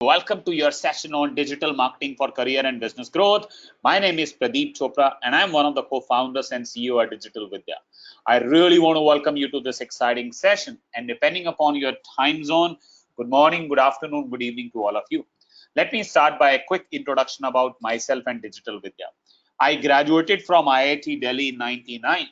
Welcome to your session on digital marketing for career and business growth. My name is Pradeep Chopra and I'm one of the co-founders and CEO at Digital Vidya. I really want to welcome you to this exciting session, and depending upon your time zone, good morning, good afternoon, good evening to all of you. Let me start by a quick introduction about myself and Digital Vidya. I graduated from IIT Delhi in 99,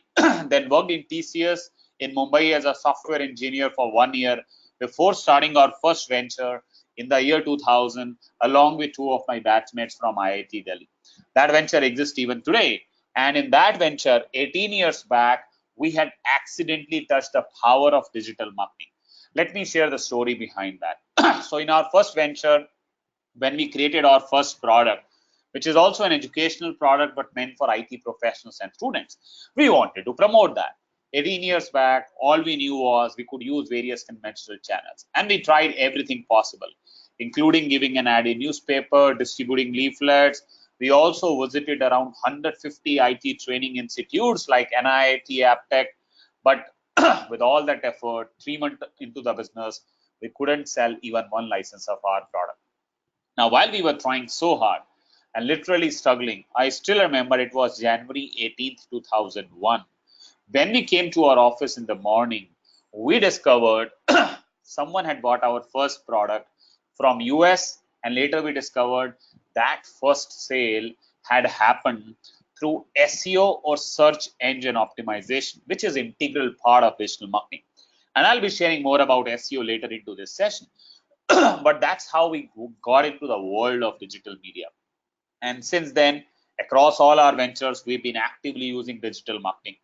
then worked in TCS in Mumbai as a software engineer for 1 year before starting our first venture in the year 2000, along with two of my batchmates from IIT Delhi. That venture exists even today. And in that venture, 18 years back, we had accidentally touched the power of digital marketing. Let me share the story behind that. So, in our first venture, when we created our first product, which is also an educational product but meant for IT professionals and students, we wanted to promote that. 18 years back, all we knew was we could use various conventional channels, and we tried everything possible, including giving an ad in newspaper, distributing leaflets. We also visited around 150 IT training institutes like NIIT, Aptech, but with all that effort, 3 months into the business, we couldn't sell even one license of our product. Now, while we were trying so hard and literally struggling, I still remember it was January 18th, 2001. When we came to our office in the morning, we discovered someone had bought our first product from US, and later we discovered that first sale had happened through SEO or search engine optimization, which is an integral part of digital marketing. And I'll be sharing more about SEO later into this session. But that's how we got into the world of digital media. And since then, across all our ventures, we've been actively using digital marketing.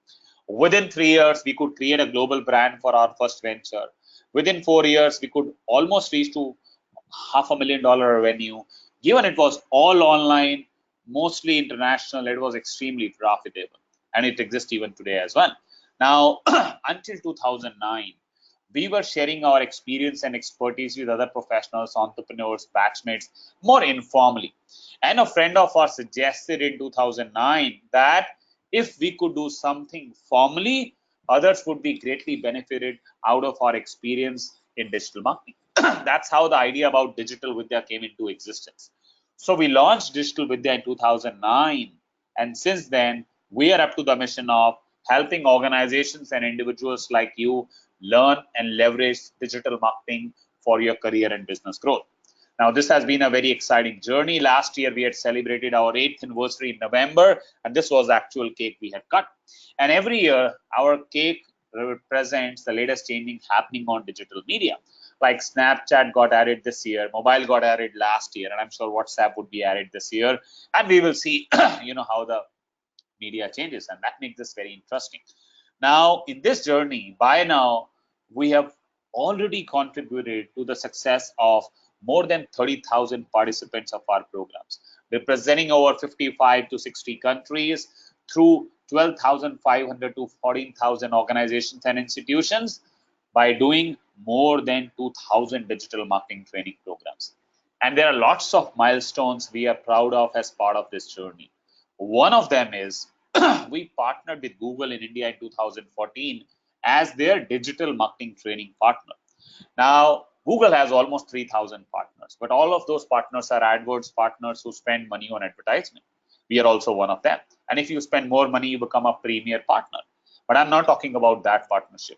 Within 3 years, we could create a global brand for our first venture. Within 4 years, we could almost reach to $500,000 revenue. Given it was all online, mostly international, it was extremely profitable, and it exists even today as well. Now, until 2009, we were sharing our experience and expertise with other professionals, entrepreneurs, batchmates, more informally. And a friend of ours suggested in 2009 that if we could do something formally, others would be greatly benefited out of our experience in digital marketing. That's how the idea about Digital Vidya came into existence. So we launched Digital Vidya in 2009, and since then, we are up to the mission of helping organizations and individuals like you learn and leverage digital marketing for your career and business growth. Now, this has been a very exciting journey. Last year, we had celebrated our 8th anniversary in November, and this was the actual cake we had cut. And every year, our cake represents the latest changing happening on digital media. Like Snapchat got added this year, mobile got added last year, and I'm sure WhatsApp would be added this year. And we will see, how the media changes, and that makes this very interesting. Now, in this journey, by now, we have already contributed to the success of more than 30,000 participants of our programs, representing over 55 to 60 countries through 12,500 to 14,000 organizations and institutions by doing more than 2,000 digital marketing training programs. And there are lots of milestones we are proud of as part of this journey. One of them is we partnered with Google in India in 2014 as their digital marketing training partner. Now, Google has almost 3,000 partners, but all of those partners are AdWords partners who spend money on advertisement. We are also one of them. And if you spend more money, you become a premier partner. But I'm not talking about that partnership.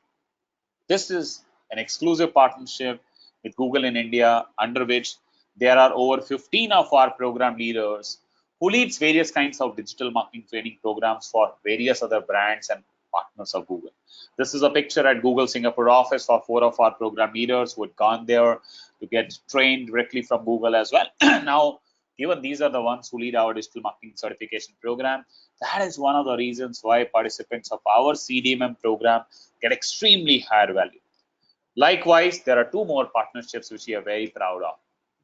This is an exclusive partnership with Google in India, under which there are over 15 of our program leaders who leads various kinds of digital marketing training programs for various other brands and partners of Google. This is a picture at Google Singapore office for 4 of our program leaders who had gone there to get trained directly from Google as well. Now, given these are the ones who lead our digital marketing certification program, that is one of the reasons why participants of our CDMM program get extremely higher value. Likewise, there are 2 more partnerships which we are very proud of.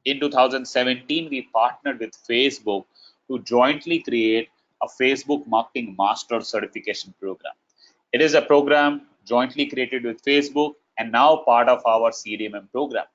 In 2017, we partnered with Facebook to jointly create a Facebook Marketing Master Certification Program. It is a program jointly created with Facebook and now part of our CDMM program.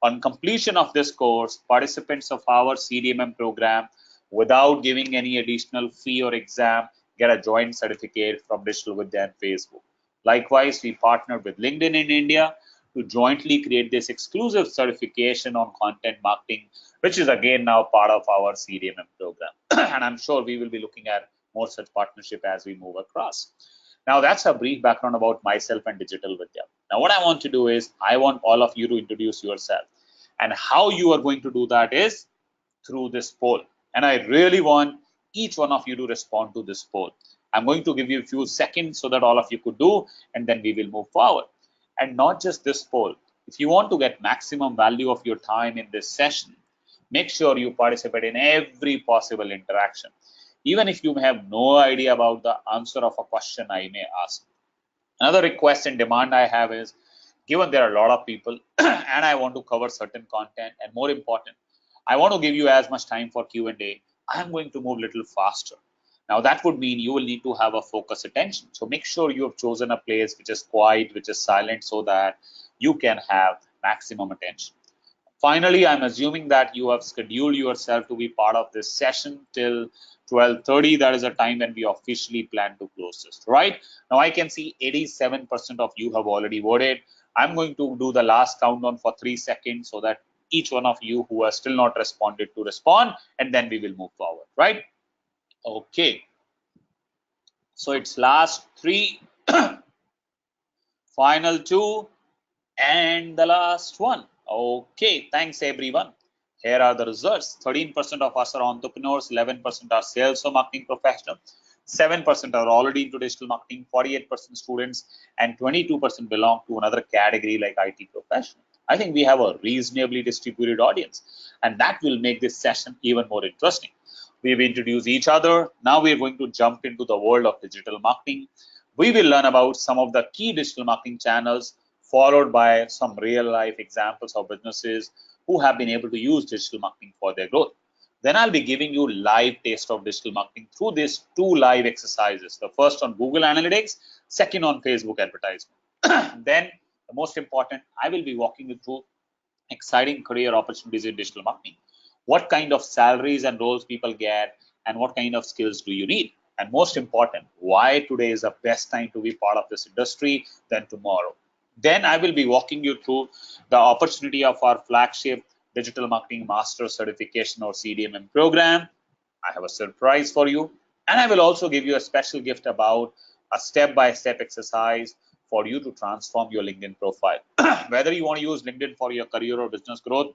On completion of this course, participants of our CDMM program, without giving any additional fee or exam, get a joint certificate from Digital Vidya and Facebook. Likewise, we partnered with LinkedIn in India to jointly create this exclusive certification on content marketing, which is again now part of our CDMM program. And I'm sure we will be looking at more such partnership as we move across. Now that's a brief background about myself and Digital Vidya. Now what I want to do is I want all of you to introduce yourself, and how you are going to do that is through this poll. And I really want each one of you to respond to this poll. I'm going to give you a few seconds so that all of you could do, and then we will move forward. And not just this poll, if you want to get maximum value of your time in this session, make sure you participate in every possible interaction. Even if you have no idea about the answer of a question I may ask. Another request and demand I have is, given there are a lot of people and I want to cover certain content, and more important, I want to give you as much time for Q&A, I am going to move a little faster. Now that would mean you will need to have a focus attention. So make sure you have chosen a place which is quiet, which is silent, so that you can have maximum attention. Finally, I'm assuming that you have scheduled yourself to be part of this session till 12:30. That is a time when we officially plan to close this, right? Now I can see 87% of you have already voted. I'm going to do the last countdown for 3 seconds so that each one of you who has still not responded to respond, and then we will move forward, right? Okay. So it's last 3, final 2, and the last one. Okay, thanks everyone. Here are the results. 13% of us are entrepreneurs, 11% are sales or marketing professionals, 7% are already into digital marketing, 48% students, and 22% belong to another category like IT professional. I think we have a reasonably distributed audience, and that will make this session even more interesting. We've introduced each other. Now we are going to jump into the world of digital marketing. We will learn about some of the key digital marketing channels, followed by some real life examples of businesses who have been able to use digital marketing for their growth. Then I'll be giving you live taste of digital marketing through these 2 live exercises. The first on Google Analytics, second on Facebook advertisement. Then the most important, I will be walking you through exciting career opportunities in digital marketing. What kind of salaries and roles people get, and what kind of skills do you need? And most important, why today is the best time to be part of this industry than tomorrow. Then I will be walking you through the opportunity of our flagship Digital Marketing Master Certification or CDMM program. I have a surprise for you. And I will also give you a special gift about a step-by-step exercise for you to transform your LinkedIn profile. Whether you want to use LinkedIn for your career or business growth,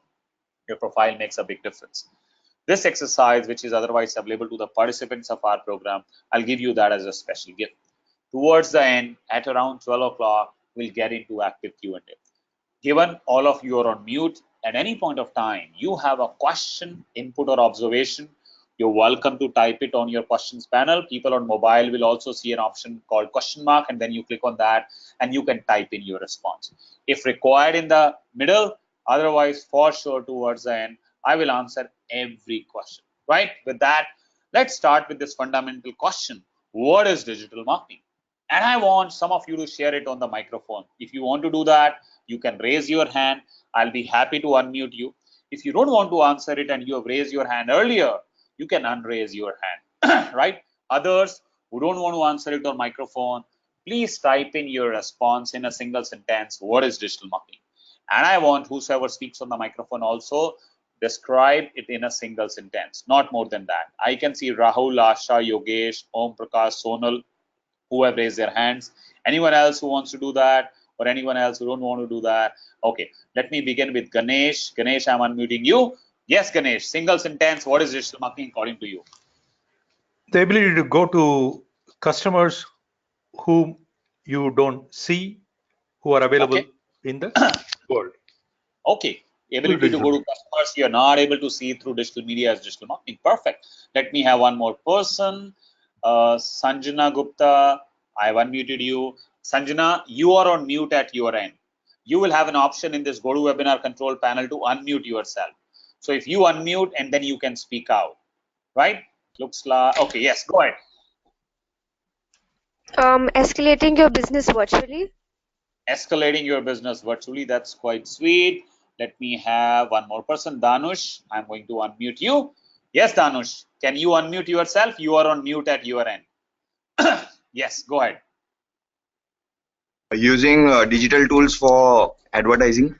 your profile makes a big difference. This exercise, which is otherwise available to the participants of our program, I'll give you that as a special gift. Towards the end, at around 12 o'clock, we'll get into active Q&A. Given all of you are on mute, at any point of time, you have a question, input, or observation, you're welcome to type it on your questions panel. People on mobile will also see an option called question mark, and then you click on that and you can type in your response. If required in the middle, otherwise for sure towards the end, I will answer every question, right? With that, let's start with this fundamental question. What is digital marketing? And I want some of you to share it on the microphone. If you want to do that, you can raise your hand. I'll be happy to unmute you. If you don't want to answer it and you have raised your hand earlier, you can unraise your hand, right? Others who don't want to answer it on microphone, please type in your response in a single sentence. What is digital marketing? And I want whosoever speaks on the microphone also describe it in a single sentence, not more than that. I can see Rahul, Asha, Yogesh, Om Prakash, Sonal, who have raised their hands. Anyone else who wants to do that, or anyone else who don't want to do that? Okay, let me begin with Ganesh. Ganesh, I'm unmuting you. Yes, Ganesh, single sentence, what is digital marketing according to you? The ability to go to customers whom you don't see, who are available in the world. Okay, ability to go to customers you're not able to see through digital media as digital marketing. Perfect. Let me have one more person. Sanjana Gupta, I've unmuted you. Sanjana, you are on mute at your end. You will have an option in this GoToWebinar control panel to unmute yourself. So if you unmute and then you can speak out, right? Looks like, okay, yes, go ahead. Escalating your business virtually. Escalating your business virtually, that's quite sweet. Let me have one more person. Danush, I'm going to unmute you. Yes, Danush, can you unmute yourself? You are on mute at your end. Yes, go ahead. Using digital tools for advertising.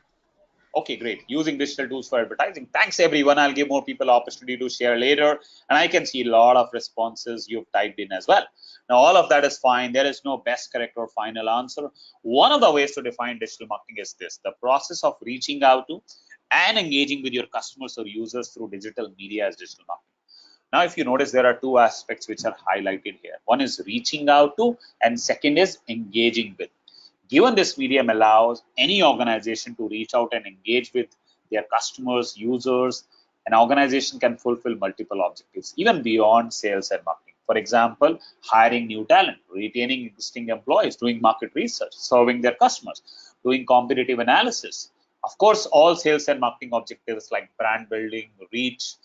Okay, great. Using digital tools for advertising. Thanks, everyone. I'll give more people opportunity to share later. And I can see a lot of responses you've typed in as well. Now, all of that is fine. There is no best, correct, or final answer. One of the ways to define digital marketing is this: the process of reaching out to and engaging with your customers or users through digital media as digital marketing. Now, if you notice, there are two aspects which are highlighted here. One is reaching out to, and second is engaging with. Given this medium allows any organization to reach out and engage with their customers, users, an organization can fulfill multiple objectives, even beyond sales and marketing. For example, hiring new talent, retaining existing employees, doing market research, serving their customers, doing competitive analysis. Of course, all sales and marketing objectives like brand building, reach,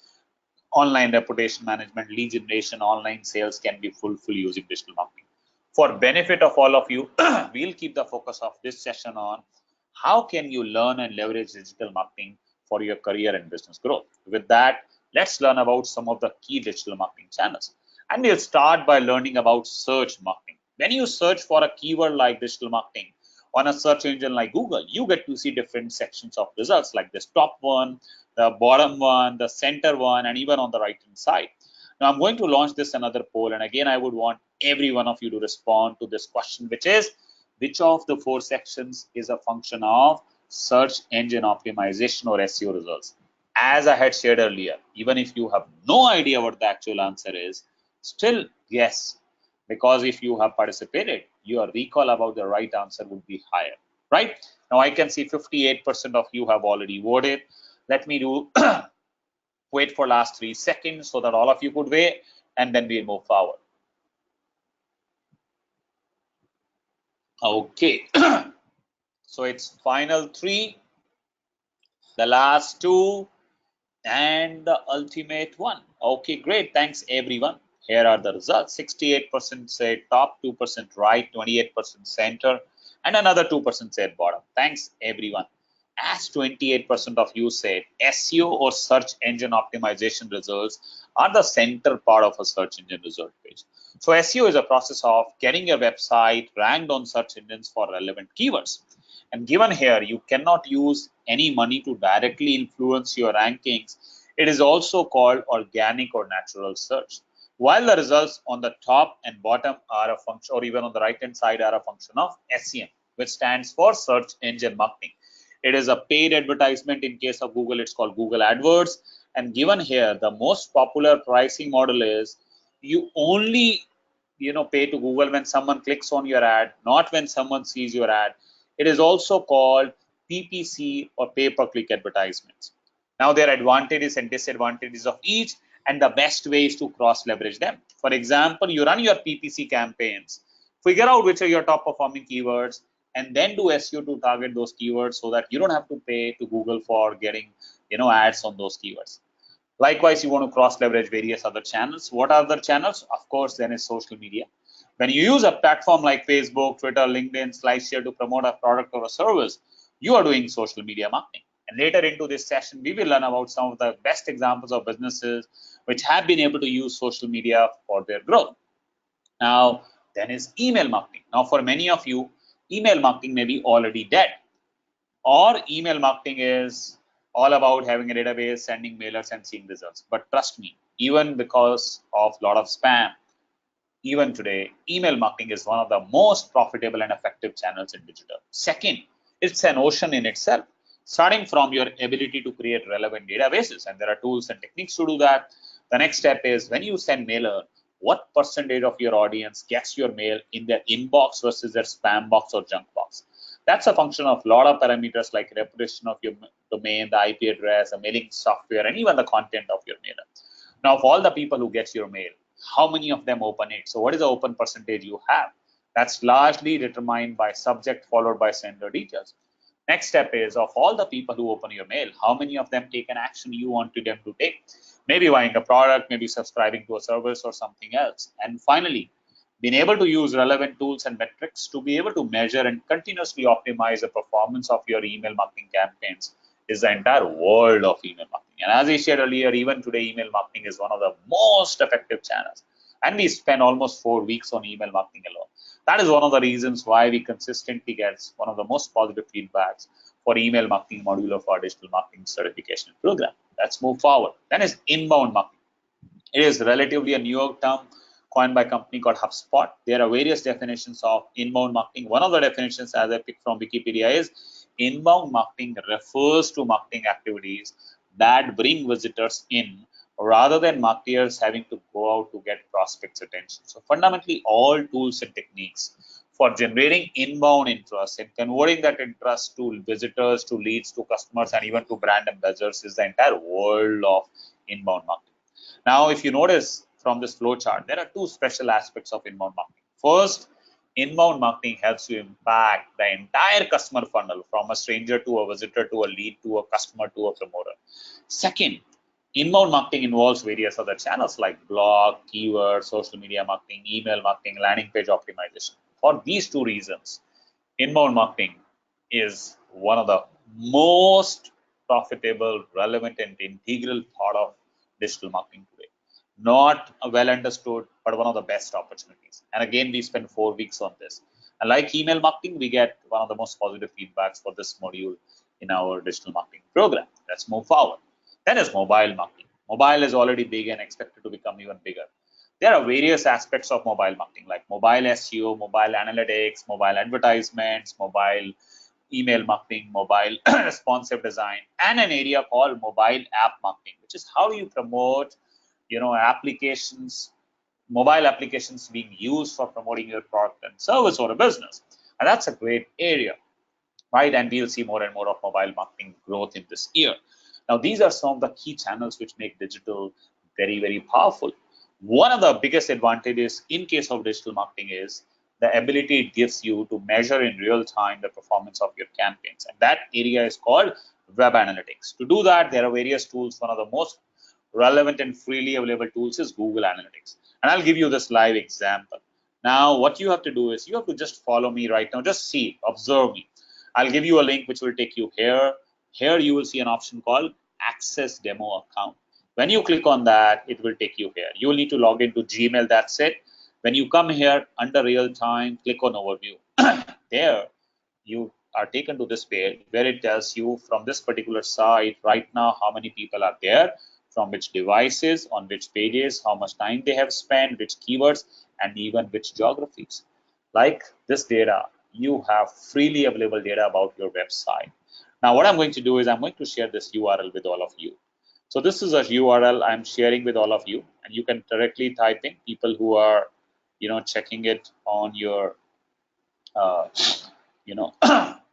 online reputation management, lead generation, online sales can be fulfilled using digital marketing. For benefit of all of you, we'll keep the focus of this session on how can you learn and leverage digital marketing for your career and business growth. With that, let's learn about some of the key digital marketing channels. And we'll start by learning about search marketing. When you search for a keyword like digital marketing on a search engine like Google, you get to see different sections of results like this top one, the bottom one, the center one, and even on the right hand side. Now I'm going to launch this another poll, and again I would want every one of you to respond to this question, which is which of the four sections is a function of search engine optimization or SEO results? As I had shared earlier, even if you have no idea what the actual answer is, still yes, because if you have participated, your recall about the right answer would be higher, right? Now I can see 58% of you have already voted. Let me do wait for last 3 seconds so that all of you could wait, and then we move forward. Okay. So it's final 3, the last 2, and the ultimate one. Okay, great. Thanks, everyone. Here are the results. 68% said top, 2% right, 28% center, and another 2% said bottom. Thanks, everyone. As 28% of you said, SEO or search engine optimization results are the center part of a search engine result page. So SEO is a process of getting your website ranked on search engines for relevant keywords. And given here, you cannot use any money to directly influence your rankings. It is also called organic or natural search. While the results on the top and bottom are a function, or even on the right hand side are a function of SEM, which stands for search engine marketing. It is a paid advertisement. In case of Google, it's called Google AdWords. And given here, the most popular pricing model is you only pay to Google when someone clicks on your ad, not when someone sees your ad. It is also called PPC or pay-per-click advertisements. Now, there are advantages and disadvantages of each, and the best way is to cross-leverage them. For example, you run your PPC campaigns, figure out which are your top-performing keywords, and then do SEO to target those keywords so that you don't have to pay to Google for getting ads on those keywords. Likewise, you want to cross-leverage various other channels. What are other channels? Of course, then is social media. When you use a platform like Facebook, Twitter, LinkedIn, SlideShare to promote a product or a service, you are doing social media marketing. And later into this session, we will learn about some of the best examples of businesses which have been able to use social media for their growth. Now, then is email marketing. Now, for many of you, email marketing may be already dead, or email marketing is all about having a database, sending mailers, and seeing results. But trust me, even because of a lot of spam, even today, email marketing is one of the most profitable and effective channels in digital. Second, it's an ocean in itself, starting from your ability to create relevant databases. And there are tools and techniques to do that. The next step is when you send mailer, what percentage of your audience gets your mail in their inbox versus their spam box or junk box? That's a function of a lot of parameters like reputation of your domain, the IP address, the mailing software, and even the content of your mailer. Now, of all the people who get your mail, how many of them open it? So what is the open percentage you have? That's largely determined by subject followed by sender details. Next step is of all the people who open your mail, how many of them take an action you want them to take? Maybe buying a product, maybe subscribing to a service or something else. And finally, being able to use relevant tools and metrics to be able to measure and continuously optimize the performance of your email marketing campaigns is the entire world of email marketing. And as I shared earlier, even today, email marketing is one of the most effective channels. And we spend almost 4 weeks on email marketing alone. That is one of the reasons why we consistently get one of the most positive feedbacks for email marketing module of our digital marketing certification program. Let's move forward. Then is inbound marketing. It is relatively a newer term coined by a company called HubSpot. There are various definitions of inbound marketing. One of the definitions, as I picked from Wikipedia, is inbound marketing refers to marketing activities that bring visitors in rather than marketers having to go out to get prospects' attention. So fundamentally, all tools and techniques for generating inbound interest and converting that interest to visitors, to leads, to customers, and even to brand ambassadors is the entire world of inbound marketing. Now, if you notice from this flow chart, there are two special aspects of inbound marketing. First, inbound marketing helps you impact the entire customer funnel from a stranger to a visitor to a lead to a customer to a promoter. Second, inbound marketing involves various other channels like blog, keyword, social media marketing, email marketing, landing page optimization. For these two reasons, inbound marketing is one of the most profitable, relevant, and integral part of digital marketing today. Not well understood, but one of the best opportunities. And again, we spent 4 weeks on this. And like email marketing, we get one of the most positive feedbacks for this module in our digital marketing program. Let's move forward. Then is mobile marketing. Mobile is already big and expected to become even bigger. There are various aspects of mobile marketing like mobile SEO, mobile analytics, mobile advertisements, mobile email marketing, mobile responsive design, and an area called mobile app marketing, which is how do you promote, applications, mobile applications being used for promoting your product and service or a business. And that's a great area, right? And we'll see more and more of mobile marketing growth in this year. Now, these are some of the key channels which make digital very, very powerful. One of the biggest advantages in case of digital marketing is the ability it gives you to measure in real time the performance of your campaigns. And that area is called web analytics. To do that, there are various tools. One of the most relevant and freely available tools is Google Analytics. And I'll give you this live example. Now, what you have to do is you have to just follow me right now. Just see, observe me. I'll give you a link which will take you here. Here you will see an option called Access Demo Account. When you click on that, it will take you here. You will need to log into Gmail, that's it. When you come here under real time, click on overview. There you are taken to this page where it tells you from this particular site right now how many people are there, from which devices, on which pages, how much time they have spent, which keywords, and even which geographies. Like this data, you have freely available data about your website. Now, what I'm going to do is I'm going to share this URL with all of you. So this is a URL I'm sharing with all of you, and you can directly type in people who are, checking it on your,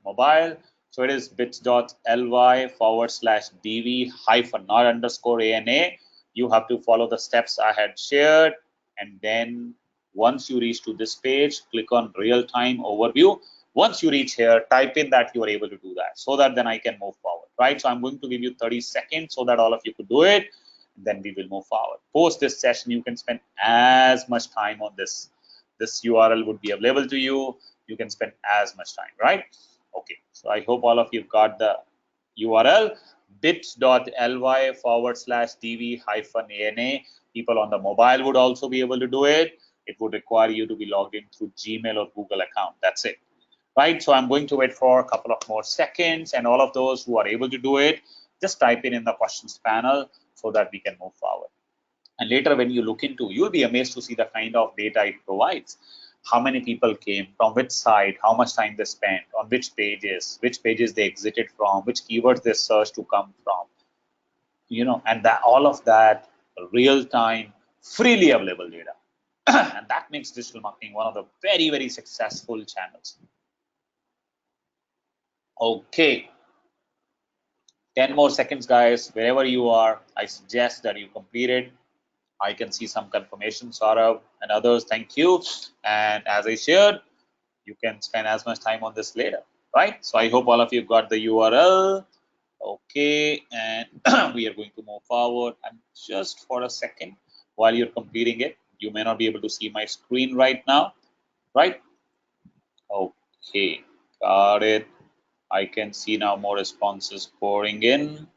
mobile. So it is bit.ly/dv-not_ana. You have to follow the steps I had shared, and then once you reach to this page, click on real-time overview. Once you reach here, type in that you are able to do that, so that then I can move forward, right? So I'm going to give you 30 seconds so that all of you could do it. Then we will move forward. Post this session, you can spend as much time on this. This URL would be available to you. You can spend as much time, right? Okay, so I hope all of you got the URL, bit.ly/dv-ana. People on the mobile would also be able to do it. It would require you to be logged in through Gmail or Google account. That's it, right? So I'm going to wait for a couple of more seconds, and all of those who are able to do it, just type in the questions panel so that we can move forward. And later when you look into, you'll be amazed to see the kind of data it provides. How many people came, from which site, how much time they spent, on which pages they exited from, which keywords they searched to come from, and that all of that real-time, freely available data. And that makes digital marketing one of the very, very successful channels. Okay. 10 more seconds, guys. Wherever you are, I suggest that you complete it. I can see some confirmation, Saurabh and others. Thank you. And as I shared, you can spend as much time on this later, right? So I hope all of you got the URL. Okay, and we are going to move forward. And just for a second, while you're completing it, you may not be able to see my screen right now, right? Okay, got it. I can see now more responses pouring in,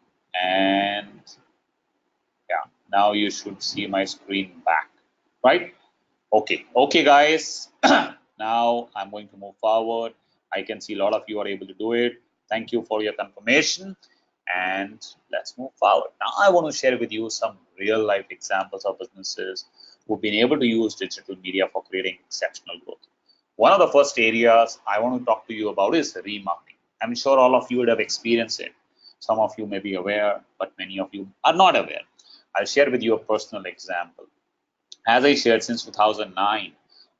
and yeah, now you should see my screen back, right? Okay, guys. Now I'm going to move forward. I can see a lot of you are able to do it. Thank you for your confirmation. And let's move forward. Now I want to share with you some real life examples of businesses who've been able to use digital media for creating exceptional growth. One of the first areas I want to talk to you about is remarketing. I'm sure all of you would have experienced it. Some of you may be aware, but many of you are not aware. I'll share with you a personal example. As I shared, since 2009,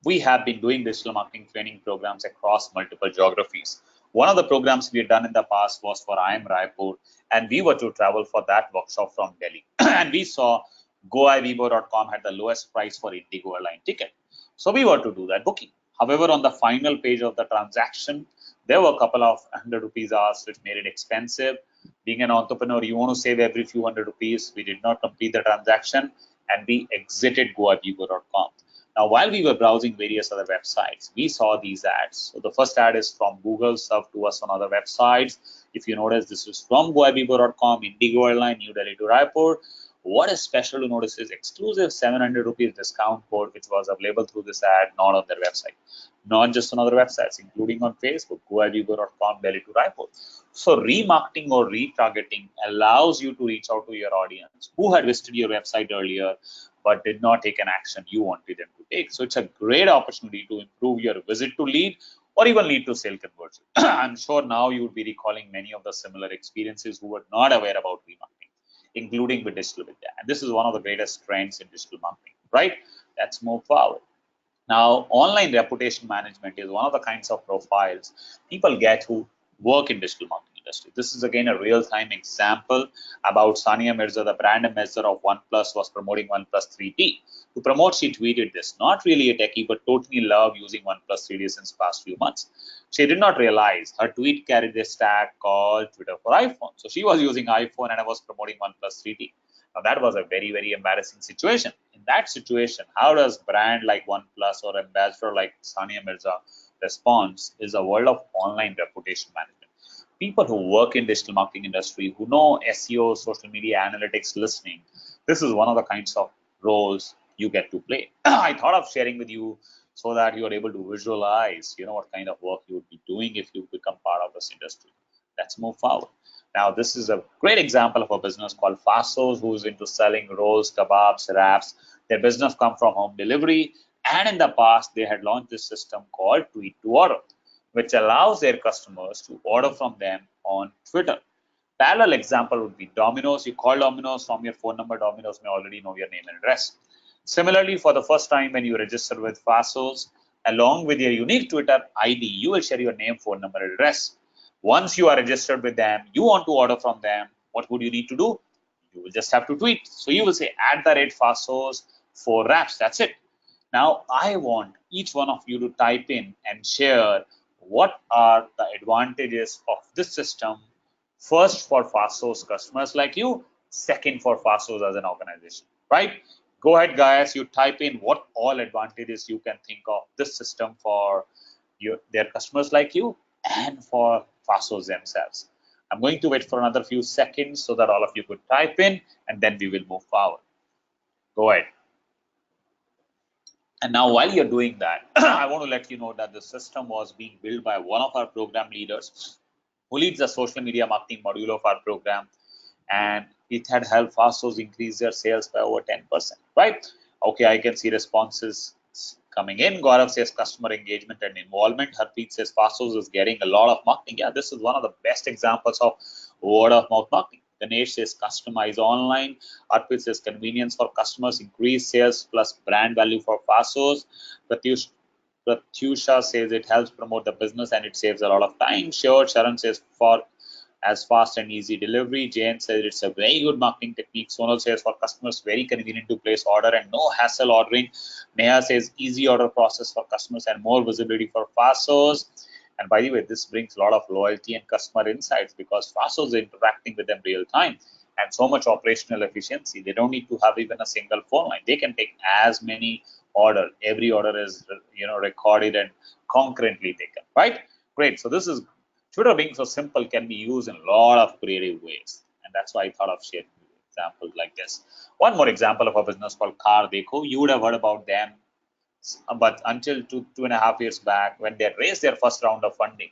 we have been doing digital marketing training programs across multiple geographies. One of the programs we had done in the past was for IIM Raipur, and we were to travel for that workshop from Delhi. And we saw goibibo.com had the lowest price for Indigo airline ticket. So we were to do that booking. However, on the final page of the transaction, there were a couple of 100 rupees asked, which made it expensive. Being an entrepreneur, you want to save every few hundred rupees. We did not complete the transaction and we exited goibibo.com. Now, while we were browsing various other websites, we saw these ads. So the first ad is from Google, served to us on other websites. If you notice, this is from goibibo.com, Indigo Airline, New Delhi to Raipur. What is special to notice is exclusive 700 rupees discount code, which was available through this ad, not on their website, not just on other websites, including on Facebook, goibibo.com, Delhi to Raipur. So remarketing or retargeting allows you to reach out to your audience who had visited your website earlier but did not take an action you wanted them to take. So it's a great opportunity to improve your visit to lead or even lead to sale conversion. I'm sure now you would be recalling many of the similar experiences who were not aware about remarketing, including with digital vidya. And this is one of the greatest trends in digital marketing, right? Let's move forward. Now, online reputation management is one of the kinds of profiles people get who work in digital marketing industry. This is again a real-time example about Sania Mirza, the brand ambassador of OnePlus, was promoting OnePlus 3T. To promote, she tweeted this. Not really a techie, but totally love using OnePlus 3T since past few months. She did not realize her tweet carried this tag called Twitter for iPhone. So she was using iPhone and I was promoting OnePlus 3T. Now that was a very, very embarrassing situation. In that situation, how does brand like OnePlus or ambassador like Sania Mirza responds is a world of online reputation management. People who work in digital marketing industry, who know SEO, social media analytics, listening, this is one of the kinds of roles you get to play. I thought of sharing with you so that you are able to visualize, what kind of work you would be doing if you become part of this industry. Let's move forward. Now, this is a great example of a business called Fasos, who is into selling rolls, kebabs, wraps. Their business come from home delivery, and in the past, they had launched this system called Tweet to Order, which allows their customers to order from them on Twitter. Parallel example would be Domino's. You call Domino's from your phone number. Domino's may already know your name and address. Similarly, for the first time when you register with Fasos, along with your unique Twitter ID, you will share your name, phone number, address. Once you are registered with them, you want to order from them, what would you need to do? You will just have to tweet. So you will say @Fasos for wraps. That's it. Now I want each one of you to type in and share what are the advantages of this system. First for Fasos customers like you, second for Fasos as an organization, right? Go ahead, guys. You type in what all advantages you can think of this system for their customers like you and for Fasos themselves. I'm going to wait for another few seconds so that all of you could type in and then we will move forward. Go ahead. And now while you're doing that, I want to let you know that the system was being built by one of our program leaders who leads the social media marketing module of our program. And it had helped Fasos increase their sales by over 10%, right? Okay, I can see responses coming in. Gaurav says customer engagement and involvement. Harpreet says Fasos is getting a lot of marketing. Yeah, this is one of the best examples of word of mouth marketing. Ganesh says customize online. Harpreet says convenience for customers, increase sales plus brand value for Fasos. Pratyusha says it helps promote the business and it saves a lot of time. Sure, Sharon says for as fast and easy delivery. Jane says it's a very good marketing technique. Sonal says for customers, very convenient to place order and no hassle ordering. Neha says easy order process for customers and more visibility for Fasos. And by the way, this brings a lot of loyalty and customer insights because Fasos is interacting with them real time and so much operational efficiency. They don't need to have even a single phone line. They can take as many order. Every order is recorded and concurrently taken, right? Great. So this is Twitter being so simple can be used in a lot of creative ways. And that's why I thought of sharing examples like this. One more example of a business called Car Dekho. You would have heard about them But until 2.5 years back, when they raised their first round of funding,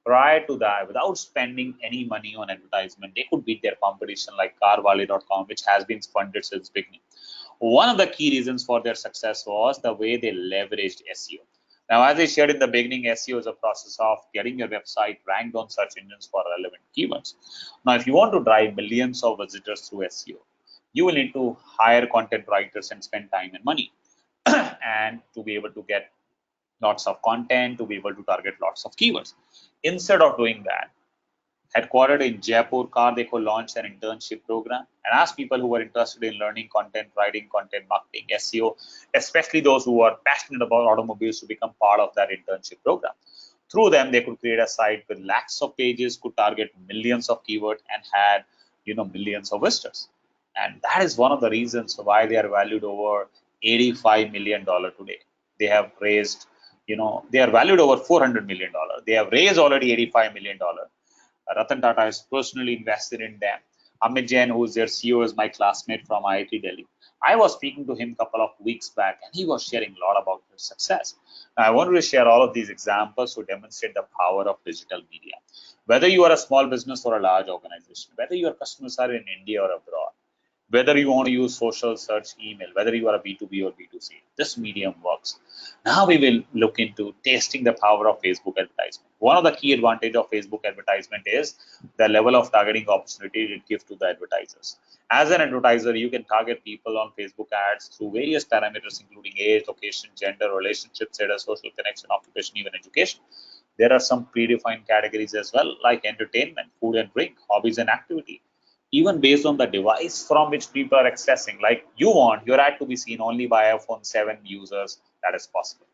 prior to that, without spending any money on advertisement, they could beat their competition like carvali.com, which has been funded since beginning. One of the key reasons for their success was the way they leveraged SEO. Now, as I shared in the beginning, SEO is a process of getting your website ranked on search engines for relevant keywords. Now, if you want to drive millions of visitors through SEO, you will need to hire content writers and spend time and money and to be able to get lots of content, to be able to target lots of keywords. Instead of doing that, headquartered in Jaipur, Car-Deco launched an internship program and asked people who were interested in learning content writing, content marketing, SEO, especially those who are passionate about automobiles, to become part of that internship program. Through them, they could create a site with lakhs of pages, could target millions of keywords, and had millions of visitors. And that is one of the reasons why they are valued over $85 million today. They have raised, they are valued over $400 million. They have raised already $85 million. Ratan Tata is personally invested in them. Amit Jain, who is their CEO, is my classmate from IIT Delhi. I was speaking to him a couple of weeks back, and he was sharing a lot about his success. Now, I wanted to share all of these examples to demonstrate the power of digital media. Whether you are a small business or a large organization, whether your customers are in India or abroad, whether you want to use social search, email, whether you are a B2B or B2C, this medium works. Now we will look into testing the power of Facebook advertisement. One of the key advantage of Facebook advertisement is the level of targeting opportunity it gives to the advertisers. As an advertiser, you can target people on Facebook ads through various parameters, including age, location, gender, relationship status, social connection, occupation, even education. There are some predefined categories as well, like entertainment, food and drink, hobbies and activity, even based on the device from which people are accessing. Like, you want your ad to be seen only by iPhone 7 users, that is possible.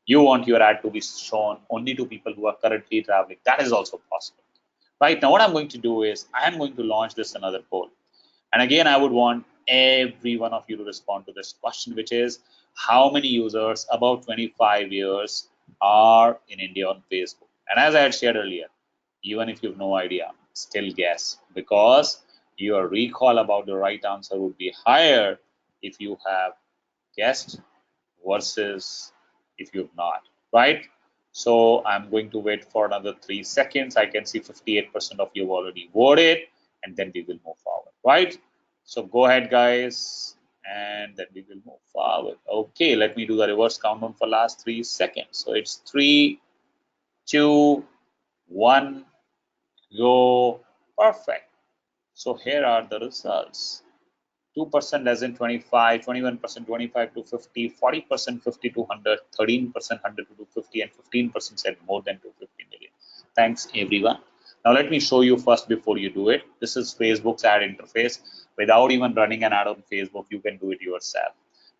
You want your ad to be shown only to people who are currently traveling, that is also possible. Right now, what I'm going to do is I am going to launch this another poll. And again, I would want every one of you to respond to this question, which is how many users above 25 years are in India on Facebook? And as I had shared earlier, even if you have no idea, still guess, because your recall about the right answer would be higher if you have guessed versus if you have not, right? So I'm going to wait for another 3 seconds. I can see 58% of you have already voted, and then we will move forward, right? So go ahead, guys, and then we will move forward. Okay, let me do the reverse countdown for last 3 seconds. So it's 3, 2, 1, go. Perfect. So here are the results. 2% less than 25, 21% 25 to 50, 40% 50 to 100, 13% 100 to 250, and 15% said more than 250 million. Thanks, everyone. Now let me show you first before you do it. This is Facebook's ad interface. Without even running an ad on Facebook, you can do it yourself.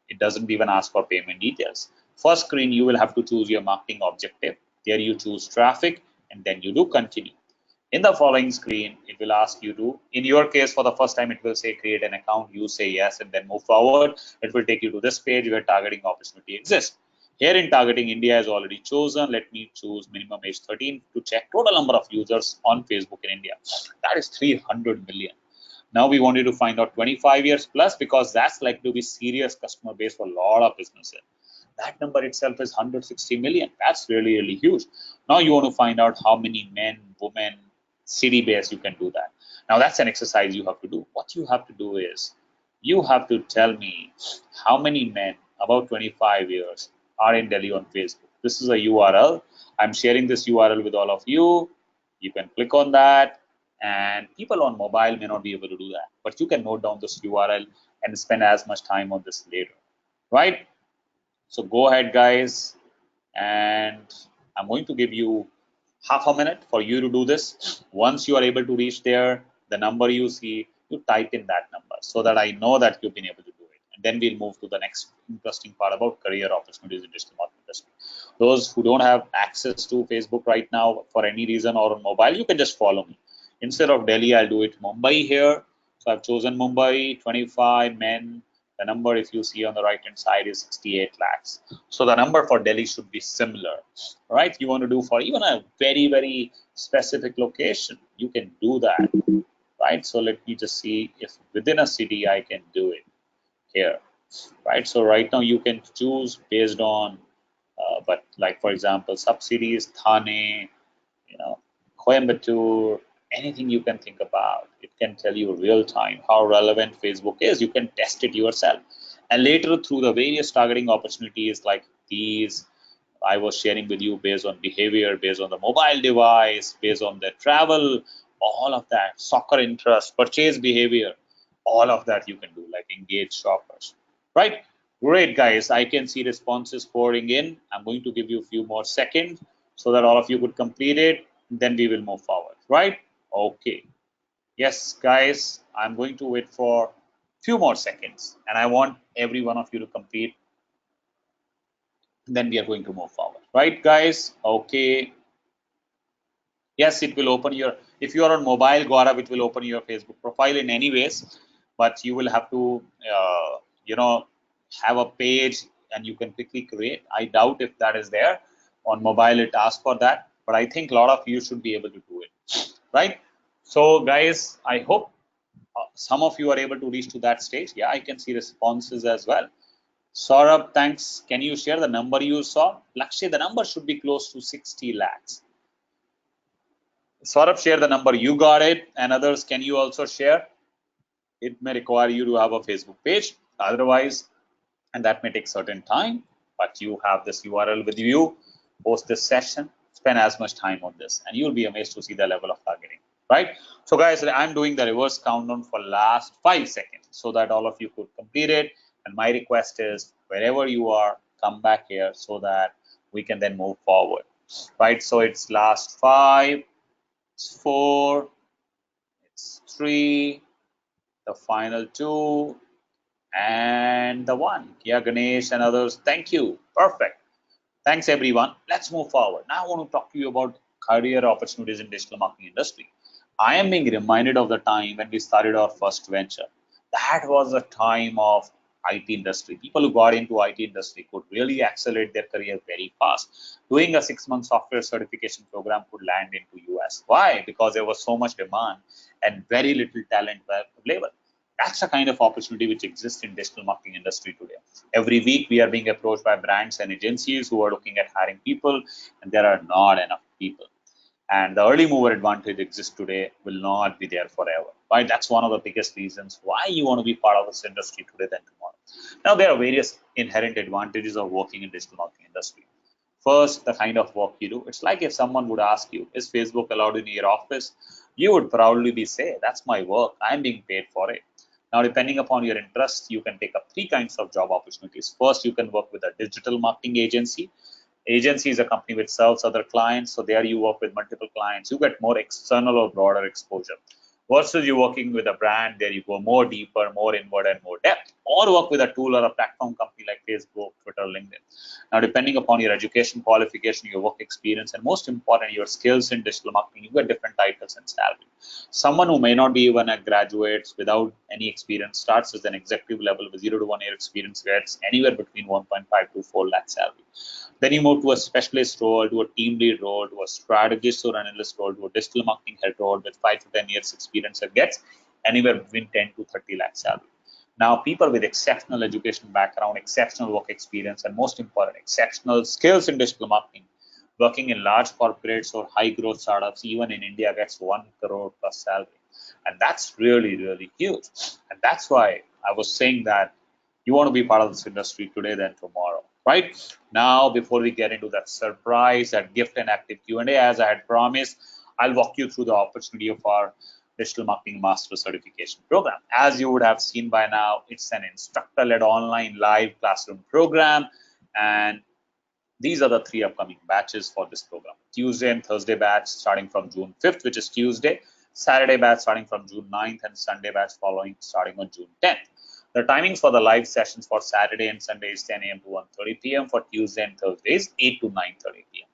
It doesn't even ask for payment details. First screen, you will have to choose your marketing objective. There you choose traffic, and then you do continue. In the following screen, it will ask you to, in your case, for the first time, it will say create an account. You say yes, and then move forward. It will take you to this page where targeting opportunity exists. Here in targeting, India is already chosen. Let me choose minimum age 13 to check total number of users on Facebook in India. That is 300 million. Now we wanted to find out 25 years plus, because that's likely to be serious customer base for a lot of businesses. That number itself is 160 million. That's really, really huge. Now you want to find out how many men, women, city base you can do that. Now that's an exercise you have to do. What you have to do is you have to tell me how many men about 25 years are in Delhi on Facebook. This is a URL. I'm sharing this URL with all of you. You can click on that, and people on mobile may not be able to do that, but you can note down this URL and spend as much time on this later, right? So go ahead, guys, and I'm going to give you half a minute for you to do this. Once you are able to reach there, the number you see, you type in that number so that I know that you've been able to do it. And then we'll move to the next interesting part about career opportunities in digital marketing industry. Those who don't have access to Facebook right now for any reason or on mobile, you can just follow me. Instead of Delhi, I'll do it Mumbai here. So I've chosen Mumbai, 25 men. The number, if you see on the right hand side, is 68 lakhs. So the number for Delhi should be similar, right? You want to do for even a very, very specific location, you can do that, right? So let me just see if within a city I can do it here. right? So right now you can choose based on, but like for example, subsidies, Thane, Coimbatore, anything you can think about. It can tell you real time how relevant Facebook is. You can test it yourself. And later through the various targeting opportunities like these, I was sharing with you based on behavior, based on the mobile device, based on their travel, all of that, soccer interest, purchase behavior, all of that you can do, like engage shoppers, right? Great, guys. I can see responses pouring in. I'm going to give you a few more seconds so that all of you could complete it. Then we will move forward, right? Okay. Yes, guys, I'm going to wait for a few more seconds and I want every one of you to complete. Then we are going to move forward, right, guys? Okay. Yes, it will open your, if you are on mobile, Gaurav, it will open your Facebook profile in any ways, but you will have to, you know, have a page and you can quickly create. I doubt if that is there on mobile, it asks for that, but I think a lot of you should be able to do it, right? So guys, I hope some of you are able to reach to that stage. Yeah, I can see responses as well. Saurabh, thanks. Can you share the number you saw? Lakshya, the number should be close to 60 lakhs. Saurabh, share the number. You got it. And others, can you also share? It may require you to have a Facebook page. Otherwise, and that may take certain time, but you have this URL with you. Post this session. Spend as much time on this, and you'll be amazed to see the level of targeting. Right? So, guys, I'm doing the reverse countdown for last 5 seconds so that all of you could complete it. And my request is, wherever you are, come back here so that we can then move forward. Right? So it's last 5. It's 4, it's 3, the final 2, and the 1. Yeah, Ganesh and others, thank you. Perfect. Thanks, everyone. Let's move forward. Now I want to talk to you about career opportunities in digital marketing industry. I am being reminded of the time when we started our first venture. That was a time of IT industry. People who got into IT industry could really accelerate their career very fast. Doing a 6-month software certification program could land into US. Why? Because there was so much demand and very little talent available. That's the kind of opportunity which exists in digital marketing industry today. Every week we are being approached by brands and agencies who are looking at hiring people, and there are not enough people. And the early mover advantage exists today, will not be there forever. Right? That's one of the biggest reasons why you want to be part of this industry today than tomorrow. Now there are various inherent advantages of working in digital marketing industry. First, the kind of work you do. It's like if someone would ask you, is Facebook allowed in your office? You would proudly be say, that's my work. I'm being paid for it. Now, depending upon your interests, you can take up 3 kinds of job opportunities. First, you can work with a digital marketing agency. Agency is a company which serves other clients. So there you work with multiple clients. You get more external or broader exposure. Versus you working with a brand, there you go more deeper, more inward, and more depth. Or work with a tool or a platform company like Facebook, Twitter, LinkedIn. Now, depending upon your education qualification, your work experience, and most important, your skills in digital marketing, you get different titles and salary. Someone who may not be even a graduate without any experience starts as an executive level with 0 to 1 year experience, gets anywhere between 1.5 to 4 lakh salary. Then you move to a specialist role, to a team lead role, to a strategist or analyst role, to a digital marketing head role with 5 to 10 years experience and gets anywhere between 10 to 30 lakh salary. Now, people with exceptional education background, exceptional work experience, and most important, exceptional skills in digital marketing, working in large corporates or high growth startups, even in India, gets 1 crore plus salary. And that's really, really huge. And that's why I was saying that you want to be part of this industry today than tomorrow, right? Now, before we get into that surprise, that gift and active Q&A, as I had promised, I'll walk you through the opportunity of our Digital Marketing Master Certification Program. As you would have seen by now, it's an instructor-led online live classroom program, and these are the 3 upcoming batches for this program. Tuesday and Thursday batch starting from June 5th, which is Tuesday, Saturday batch starting from June 9th, and Sunday batch following starting on June 10th. The timings for the live sessions for Saturday and Sunday is 10 a.m. to 1:30 p.m. For Tuesday and Thursday is 8 to 9:30 p.m.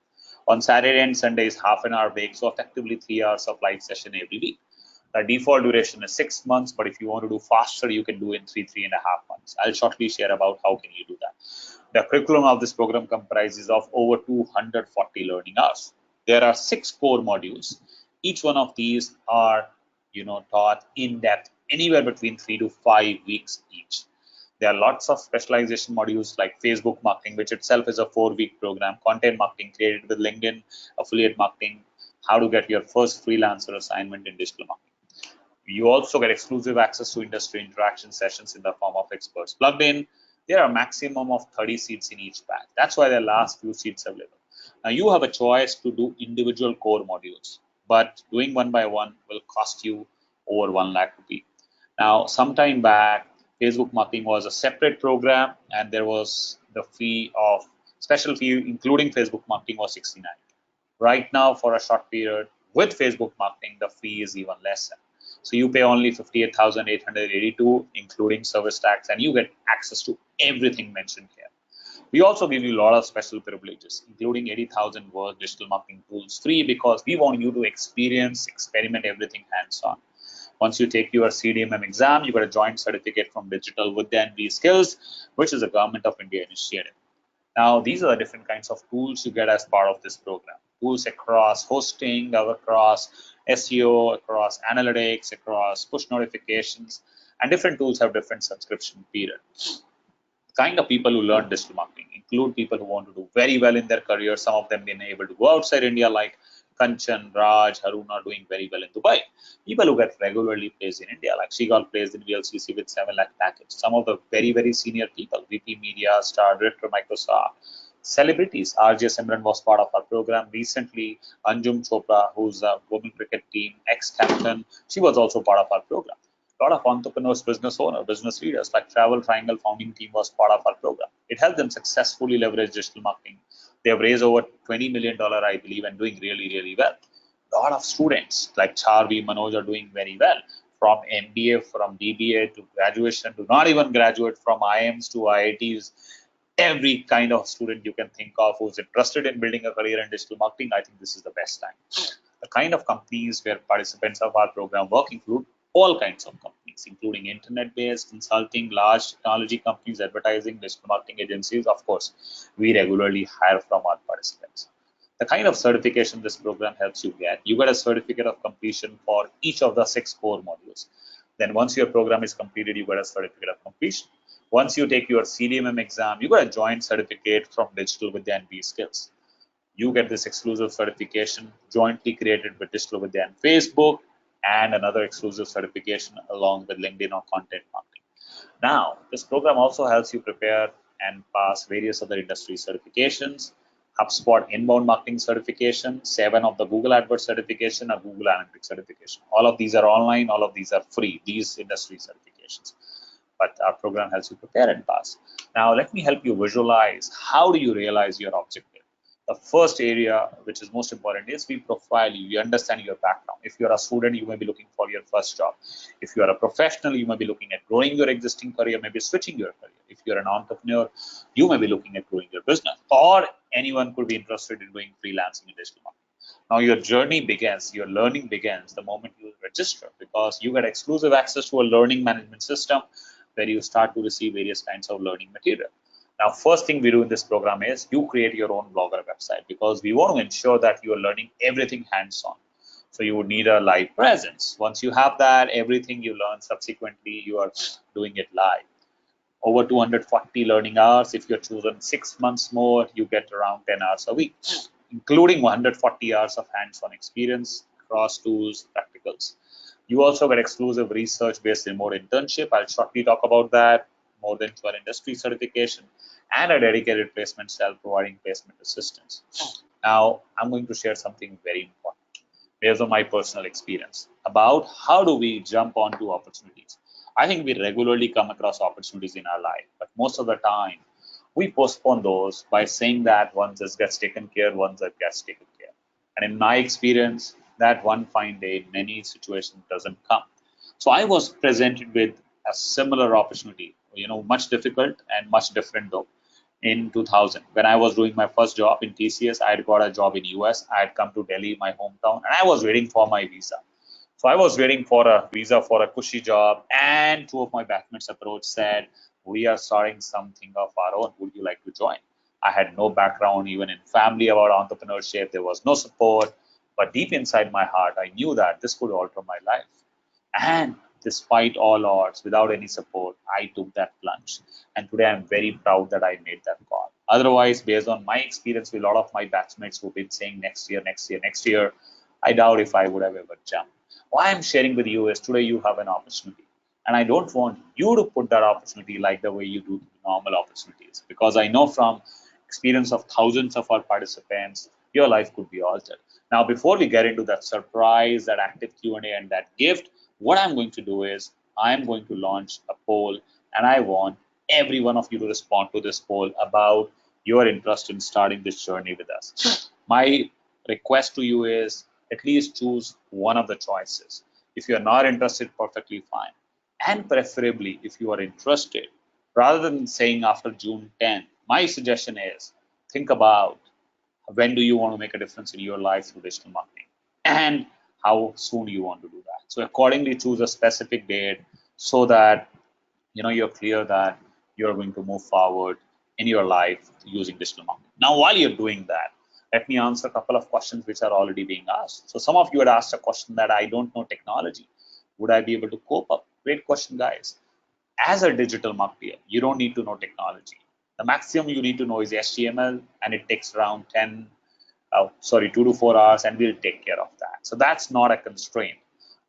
On Saturday and Sunday is half an hour break, so effectively 3 hours of live session every week. The default duration is 6 months, but if you want to do faster, you can do in 3.5 months. I'll shortly share about how can you do that. The curriculum of this program comprises of over 240 learning hours. There are 6 core modules. Each one of these are, taught in depth anywhere between 3 to 5 weeks each. There are lots of specialization modules like Facebook marketing, which itself is a 4-week program, content marketing created with LinkedIn, affiliate marketing, how to get your first freelancer assignment in digital marketing. You also get exclusive access to industry interaction sessions in the form of experts plugged in. There are a maximum of 30 seats in each batch. That's why there are last few seats available. Now you have a choice to do individual core modules, but doing one by one will cost you over 1 lakh rupee. Now, sometime back, Facebook marketing was a separate program, and there was the special fee, including Facebook marketing, was 69. Right now, for a short period with Facebook marketing, the fee is even lesser. So you pay only 58,882, including service tax, and you get access to everything mentioned here. We also give you a lot of special privileges, including 80,000 word digital marketing tools free, because we want you to experiment everything hands-on. Once you take your CDMM exam, you get a joint certificate from Digital Vidya and V-Skills, which is a Government of India initiative. Now, these are the different kinds of tools you get as part of this program. Tools across hosting, across SEO, across analytics, across push notifications, and different tools have different subscription period. The kind of people who learn digital marketing include people who want to do very well in their career. Some of them being able to go outside India, like Kanchan, Raj, Harun are doing very well in Dubai. People who get regularly placed in India, like Shigal placed in VLCC with 7 lakh package. Some of the very, very senior people, VP Media, Star Director, Microsoft, celebrities. RJ Simran was part of our program recently. Anjum Chopra, who's a women cricket team ex-captain, she was also part of our program. A lot of entrepreneurs, business owners, business leaders like Travel Triangle founding team was part of our program. It helped them successfully leverage digital marketing. They have raised over $20 million, I believe, and doing really, really well. A lot of students like Charvi, Manoj are doing very well. From MBA, from DBA to graduation to not even graduate, from IIMs to IITs, every kind of student you can think of who's interested in building a career in digital marketing, I think this is the best time. The kind of companies where participants of our program work include all kinds of companies, including internet-based consulting, large technology companies, advertising, digital marketing agencies. Of course, we regularly hire from our participants. The kind of certification this program helps you get a certificate of completion for each of the 6 core modules. Then once your program is completed, you get a certificate of completion. Once you take your CDMM exam, you get a joint certificate from Digital Vidya and V-Skills. You get this exclusive certification jointly created with Digital Vidya and Facebook, and another exclusive certification along with LinkedIn or content marketing. Now, this program also helps you prepare and pass various other industry certifications, HubSpot inbound marketing certification, 7 of the Google AdWords certification, a Google Analytics certification. All of these are online, all of these are free, these industry certifications. But our program helps you prepare and pass. Now, let me help you visualize how do you realize your objective. The first area, which is most important, is we profile you. We understand your background. If you're a student, you may be looking for your first job. If you are a professional, you may be looking at growing your existing career, maybe switching your career. If you're an entrepreneur, you may be looking at growing your business. Or anyone could be interested in doing freelancing in digital marketing. Now your journey begins, your learning begins the moment you register, because you get exclusive access to a learning management system where you start to receive various kinds of learning material. Now, first thing we do in this program is you create your own blogger website, because we want to ensure that you are learning everything hands-on. So you would need a live presence. Once you have that, everything you learn subsequently, you are doing it live. Over 240 learning hours. If you're chosen 6 months more, you get around 10 hours a week, including 140 hours of hands-on experience across tools, practicals. You also get exclusive research-based remote internship. I'll shortly talk about that. More than 12 industry certification and a dedicated placement cell providing placement assistance. Now, I'm going to share something very important based on my personal experience about how do we jump onto opportunities. I think we regularly come across opportunities in our life, but most of the time we postpone those by saying that once this gets taken care, once that gets taken care. And in my experience, that one fine day, many situations doesn't come. So I was presented with a similar opportunity, much difficult and much different though. In 2000, when I was doing my first job in TCS, I had got a job in US. I had come to Delhi, my hometown, and I was waiting for my visa. So I was waiting for a visa for a cushy job, and 2 of my batchmates approached, said, "We are starting something of our own. Would you like to join?" I had no background, even in family, about entrepreneurship. There was no support, but deep inside my heart, I knew that this could alter my life. And despite all odds, without any support, I took that plunge. And today I'm very proud that I made that call. Otherwise, based on my experience with a lot of my batchmates who've been saying next year, next year, next year, I doubt if I would have ever jumped. Why I'm sharing with you is today you have an opportunity. And I don't want you to put that opportunity like the way you do normal opportunities, because I know from experience of thousands of our participants, your life could be altered. Now, before we get into that surprise, that active Q&A and that gift, what I'm going to do is I'm going to launch a poll, and I want every one of you to respond to this poll about your interest in starting this journey with us. My request to you is at least choose one of the choices. If you're not interested, perfectly fine. And preferably, if you are interested, rather than saying after June 10, my suggestion is think about when do you want to make a difference in your life through digital marketing and how soon you want to do that. So accordingly, choose a specific date so that you're clear that you're going to move forward in your life using digital marketing. Now, while you're doing that, let me answer a couple of questions which are already being asked. So some of you had asked a question that I don't know technology. Would I be able to cope up? Great question, guys. As a digital marketer, you don't need to know technology. The maximum you need to know is HTML, and it takes around 2 to 4 hours, and we'll take care of that. So that's not a constraint.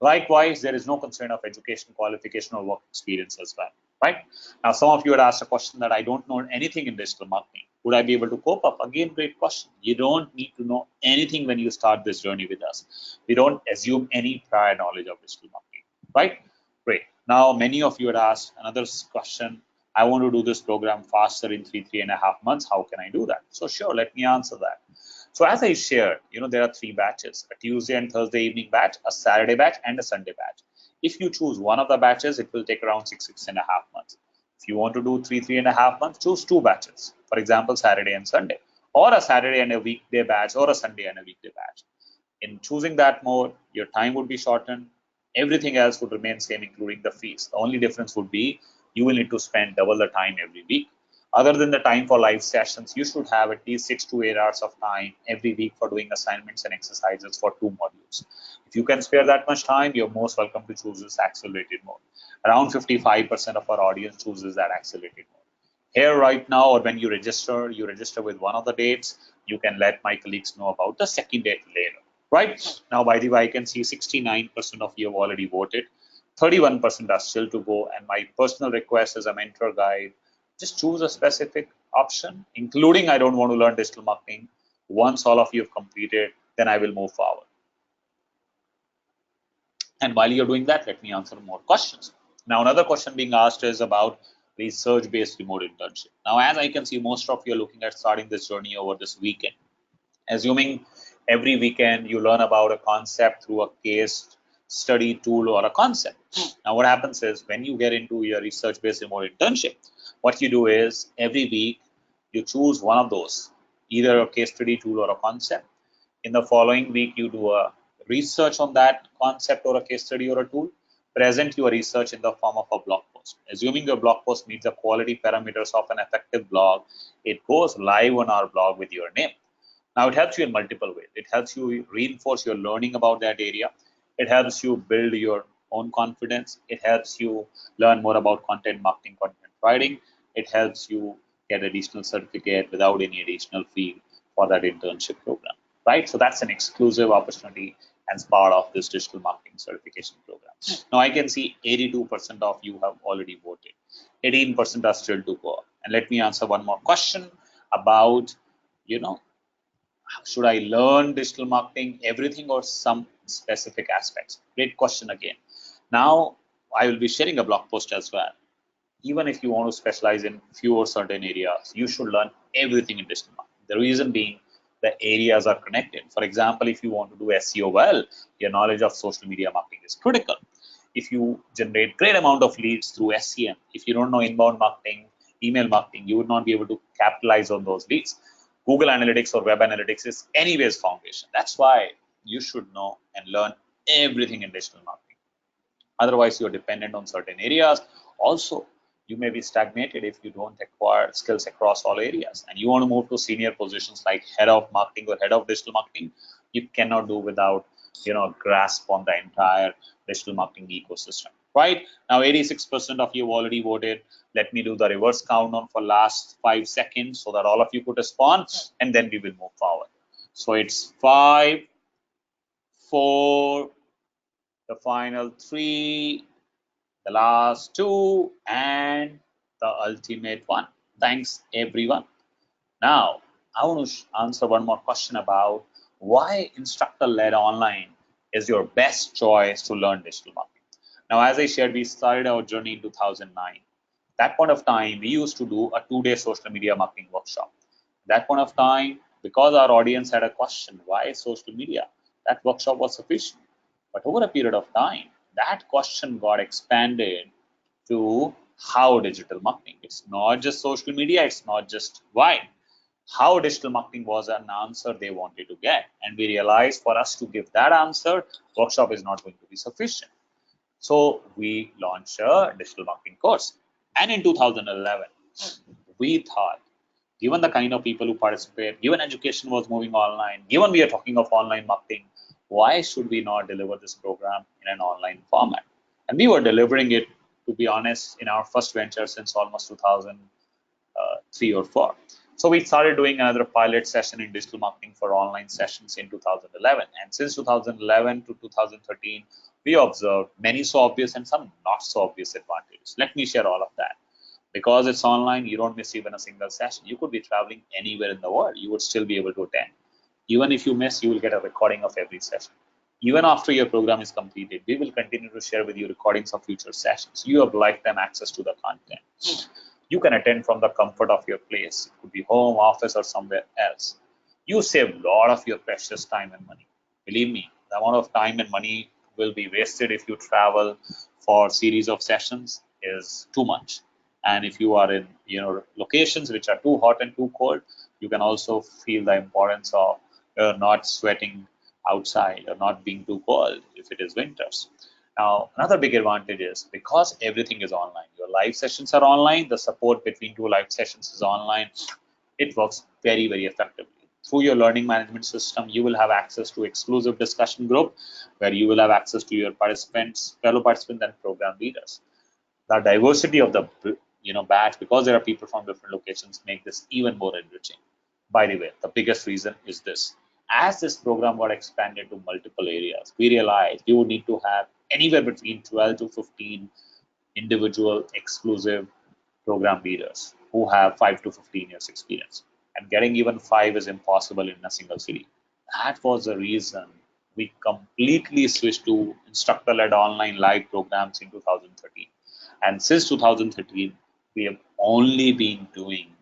Likewise, there is no constraint of education, qualification, or work experience as well, right? Now, some of you had asked a question that I don't know anything in digital marketing. Would I be able to cope up? Again, great question. You don't need to know anything when you start this journey with us. We don't assume any prior knowledge of digital marketing, right? Great. Now, many of you had asked another question. I want to do this program faster in 3.5 months. How can I do that? So sure, let me answer that. So as I shared, there are 3 batches: a Tuesday and Thursday evening batch, a Saturday batch, and a Sunday batch. If you choose one of the batches, it will take around 6.5 months. If you want to do 3.5 months, choose 2 batches. For example, Saturday and Sunday, or a Saturday and a weekday batch, or a Sunday and a weekday batch. In choosing that mode, your time would be shortened. Everything else would remain same, including the fees. The only difference would be you will need to spend double the time every week. Other than the time for live sessions, you should have at least 6 to 8 hours of time every week for doing assignments and exercises for 2 modules. If you can spare that much time, you're most welcome to choose this accelerated mode. Around 55% of our audience chooses that accelerated mode. Here right now, or when you register with one of the dates. You can let my colleagues know about the second date later. Right now, by the way, I can see 69% of you have already voted. 31% are still to go. And my personal request as a mentor guide, just choose a specific option, including I don't want to learn digital marketing. Once all of you have completed, then I will move forward. And while you're doing that, let me answer more questions. Now, another question being asked is about research-based remote internship. Now, as I can see, most of you are looking at starting this journey over this weekend. Assuming every weekend you learn about a concept through a case study tool or a concept. Now, what happens is when you get into your research-based remote internship, what you do is every week you choose one of those, either a case study tool or a concept. In the following week, you do a research on that concept or a case study or a tool. Present your research in the form of a blog post. Assuming your blog post meets the quality parameters of an effective blog, it goes live on our blog with your name. Now, it helps you in multiple ways. It helps you reinforce your learning about that area. It helps you build your own confidence. It helps you learn more about content marketing, content writing. It helps you get additional certificate without any additional fee for that internship program, right? So that's an exclusive opportunity as part of this digital marketing certification program. Now, I can see 82% of you have already voted. 18% are still to go. And let me answer one more question about, should I learn digital marketing, everything, or some specific aspects? Great question again. Now, I will be sharing a blog post as well. Even if you want to specialize in few or certain areas, you should learn everything in digital marketing. The reason being, the areas are connected. For example, if you want to do SEO well, your knowledge of social media marketing is critical. If you generate great amount of leads through SEM, if you don't know inbound marketing, email marketing, you would not be able to capitalize on those leads. Google Analytics or Web Analytics is anyways foundation. That's why you should know and learn everything in digital marketing. Otherwise, you're dependent on certain areas. Also, you may be stagnated if you don't acquire skills across all areas. And you want to move to senior positions like head of marketing or head of digital marketing, you cannot do without grasp on the entire digital marketing ecosystem. right? Now 86% of you already voted. Let me do the reverse countdown for last 5 seconds so that all of you could respond, and then we will move forward. So it's 5, 4, the final 3, the last 2, and the ultimate one. Thanks everyone. Now I want to answer one more question about why instructor-led online is your best choice to learn digital marketing. Now, as I shared, we started our journey in 2009. That point of time, we used to do a 2-day social media marketing workshop. That point of time, because our audience had a question, why social media? That workshop was sufficient. But over a period of time, that question got expanded to how digital marketing. It's not just social media, it's not just why. How digital marketing was an answer they wanted to get. And we realized for us to give that answer, workshop is not going to be sufficient. So we launched a digital marketing course. And in 2011, we thought, given the kind of people who participate, given education was moving online, given we are talking of online marketing, why should we not deliver this program in an online format? And we were delivering it, to be honest, in our first venture since almost 2003 or 4. So we started doing another pilot session in digital marketing for online sessions in 2011. And since 2011 to 2013, we observed many so obvious and some not so obvious advantages. Let me share all of that. Because it's online, you don't miss even a single session. You could be traveling anywhere in the world. You would still be able to attend. Even if you miss, you will get a recording of every session. Even after your program is completed, we will continue to share with you recordings of future sessions. You have lifetime access to the content. You can attend from the comfort of your place. It could be home, office, or somewhere else. You save a lot of your precious time and money. Believe me, the amount of time and money will be wasted if you travel for series of sessions is too much. And if you are in locations which are too hot and too cold, you can also feel the importance of not sweating outside or not being too cold if it is winters. Now, another big advantage is because everything is online, your live sessions are online, the support between 2 live sessions is online, it works very, very effectively. Through your learning management system, you will have access to exclusive discussion group where you will have access to your participants, fellow participants and program leaders. The diversity of the batch, because there are people from different locations, make this even more enriching. By the way, the biggest reason is this. As this program got expanded to multiple areas, we realized we would need to have anywhere between 12 to 15 individual exclusive program leaders who have 5 to 15 years experience. And getting even 5 is impossible in a single city. That was the reason we completely switched to instructor-led online live programs in 2013. And since 2013, we have only been doing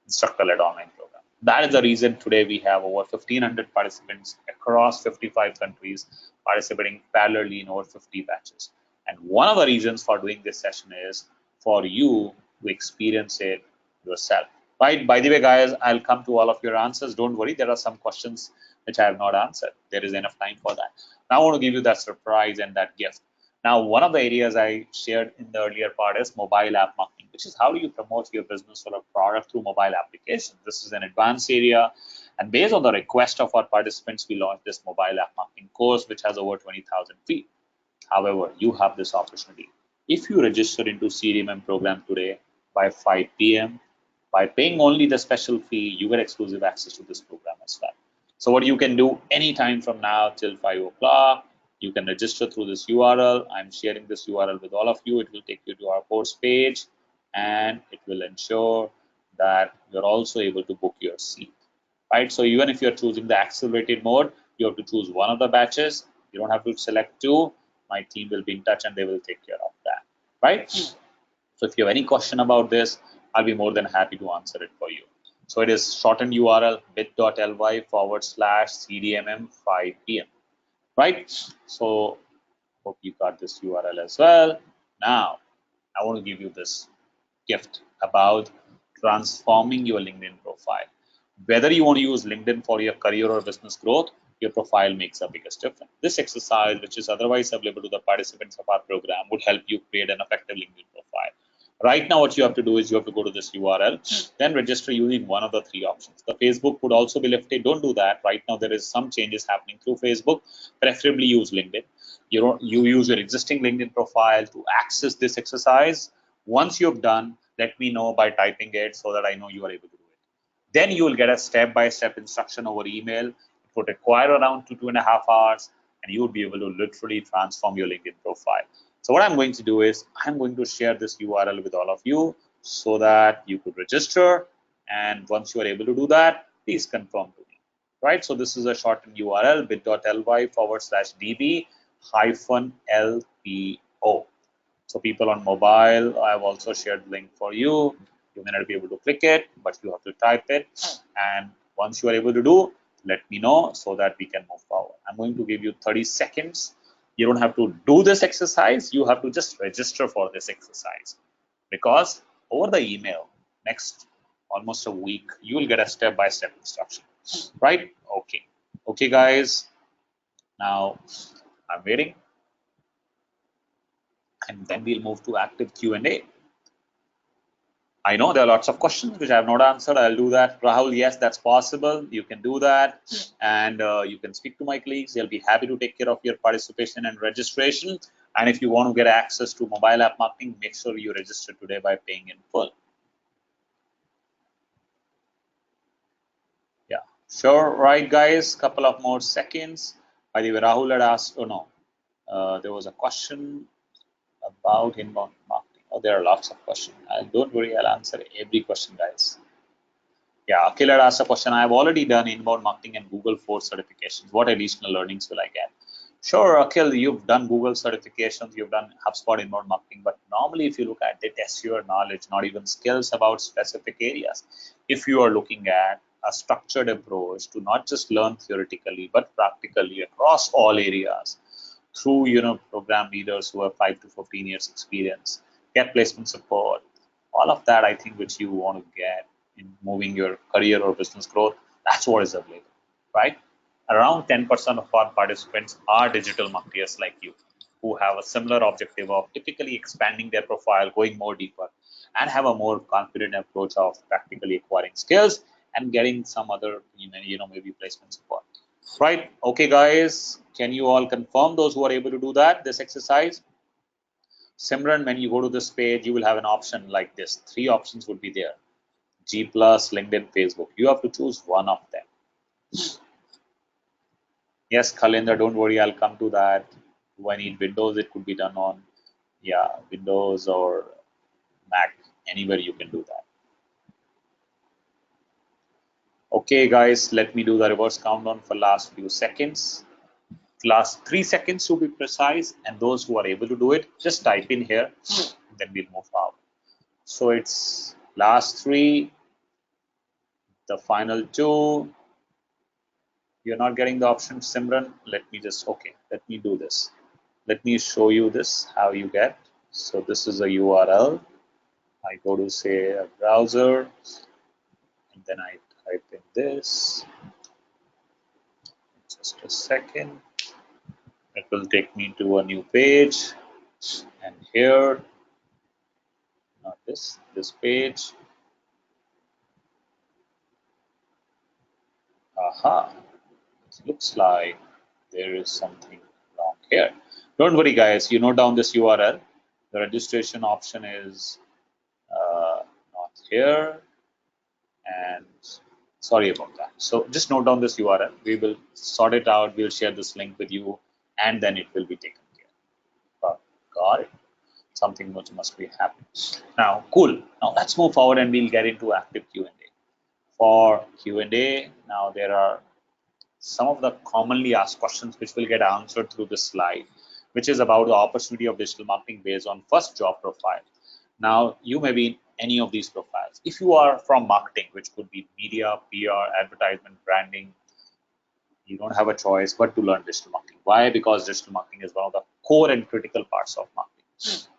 instructor-led online program. That is the reason today we have over 1,500 participants across 55 countries participating parallelly in over 50 batches. And one of the reasons for doing this session is for you to experience it yourself. Right? By the way, guys, I'll come to all of your answers. Don't worry, there are some questions which I have not answered. There is enough time for that. Now I want to give you that surprise and that gift. Now, one of the areas I shared in the earlier part is mobile app marketing, which is how do you promote your business or a product through mobile application. This is an advanced area. And based on the request of our participants, we launched this mobile app marketing course, which has over 20,000 feet. However, you have this opportunity. If you register into CDMM program today by 5 p.m., by paying only the special fee, you get exclusive access to this program as well. So what you can do anytime from now till 5 o'clock, you can register through this URL. I'm sharing this URL with all of you. It will take you to our course page and it will ensure that you're also able to book your seat, right? So even if you're choosing the accelerated mode, you have to choose one of the batches. You don't have to select 2. My team will be in touch and they will take care of that, right? So if you have any question about this, I'll be more than happy to answer it for you. So it is shortened URL bit.ly/CDMM 5 p.m. Right? So hope you got this URL as well. Now, I want to give you this gift about transforming your LinkedIn profile. Whether you want to use LinkedIn for your career or business growth, your profile makes the biggest difference. This exercise, which is otherwise available to the participants of our program, would help you create an effective LinkedIn profile. Right now, what you have to do is you have to go to this URL, then register using one of the three options. The Facebook would also be lifted. Don't do that. Right now, there is some changes happening through Facebook. Preferably use LinkedIn. You use your existing LinkedIn profile to access this exercise. Once you've done, let me know by typing it so that I know you are able to do it. Then you will get a step-by-step instruction over email. It would require around 2.5 hours, and you would be able to literally transform your LinkedIn profile. So what I'm going to do is I'm going to share this URL with all of you so that you could register. And once you are able to do that, please confirm to me. Right? So this is a shortened URL, bit.ly/db-LPO. So people on mobile, I've also shared the link for you. You may not be able to click it, but you have to type it. And once you are able to do, let me know so that we can move forward. I'm going to give you 30 seconds. You don't have to do this exercise. You have to just register for this exercise, because over the email, next almost a week, you will get a step-by-step instruction, right? Okay, guys. Now I'm waiting, and then we'll move to active Q&A. I know there are lots of questions which I have not answered. I'll do that. Rahul, yes, that's possible. You can do that. And you can speak to my colleagues. They'll be happy to take care of your participation and registration. And if you want to get access to mobile app marketing, make sure you register today by paying in full. Yeah, sure. Right, guys. Couple of more seconds. By the way, Rahul had asked, oh no, there was a question about inbound marketing. Oh, there are lots of questions. Don't worry, I'll answer every question, guys. Yeah, Akhil had asked a question. I have already done inbound marketing and Google Force certifications. What additional learnings will I get? Sure, Akhil, you've done Google certifications, you've done HubSpot inbound marketing, but normally if you look at, they test your knowledge, not even skills about specific areas. If you are looking at a structured approach to not just learn theoretically, but practically across all areas through, program leaders who have 5 to 15 years experience, get placement support, all of that, I think, which you want to get in moving your career or business growth, that's what is available, right? Around 10% of our participants are digital marketers like you, who have a similar objective of typically expanding their profile, going more deeper, and have a more confident approach of practically acquiring skills and getting some other, maybe placement support. Right? Okay, guys, can you all confirm, those who are able to do that, this exercise? Simran, when you go to this page, you will have an option like this. 3 options would be there. G+, LinkedIn, Facebook. You have to choose one of them. Yes, Khalendra, don't worry, I'll come to that. Do I need Windows? It could be done on, Windows or Mac. Anywhere you can do that. Okay, guys, let me do the reverse countdown for last few seconds. Last 3 seconds to be precise, and those who are able to do it, just type in here, then we'll move forward. So it's last 3, the final 2. You're not getting the option, Simran. Let me do this. Let me show you this, how you get. So this is a URL. I go to, say, a browser, and then I type in this. Just a second. It will take me to a new page, and here, not this page. Aha, it looks like there is something wrong here. Don't worry, guys, you note down this URL. The registration option is not here, and sorry about that. So just note down this URL. We will sort it out. We'll share this link with you, and then it will be taken care of. Got it. Something which must be happening. Now, cool. Now let's move forward and we'll get into active Q&A. For Q&A, now there are some of the commonly asked questions which will get answered through this slide, which is about the opportunity of digital marketing based on first job profile. Now, you may be in any of these profiles. If you are from marketing, which could be media, PR, advertisement, branding, you don't have a choice but to learn digital marketing. Why? Because digital marketing is one of the core and critical parts of marketing.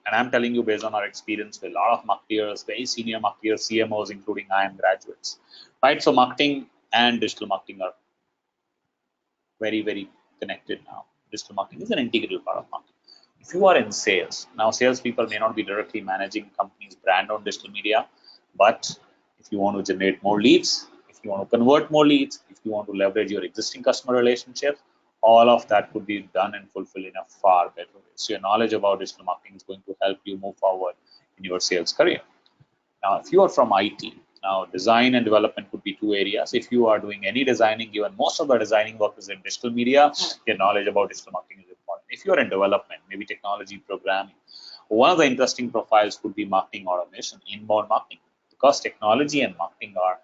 And I'm telling you, based on our experience with a lot of marketers, very senior marketers, CMOs, including IIM graduates, right? So marketing and digital marketing are very, very connected now. Digital marketing is an integral part of marketing. If you are in sales, now salespeople may not be directly managing company's brand on digital media, but if you want to generate more leads, if you want to convert more leads, if you want to leverage your existing customer relationships, all of that could be done and fulfilled in a far better way. So your knowledge about digital marketing is going to help you move forward in your sales career. Now, if you are from IT, now design and development could be two areas. If you are doing any designing, given most of the designing work is in digital media, your knowledge about digital marketing is important. If you are in development, maybe technology, programming, one of the interesting profiles could be marketing automation, inbound marketing, because technology and marketing are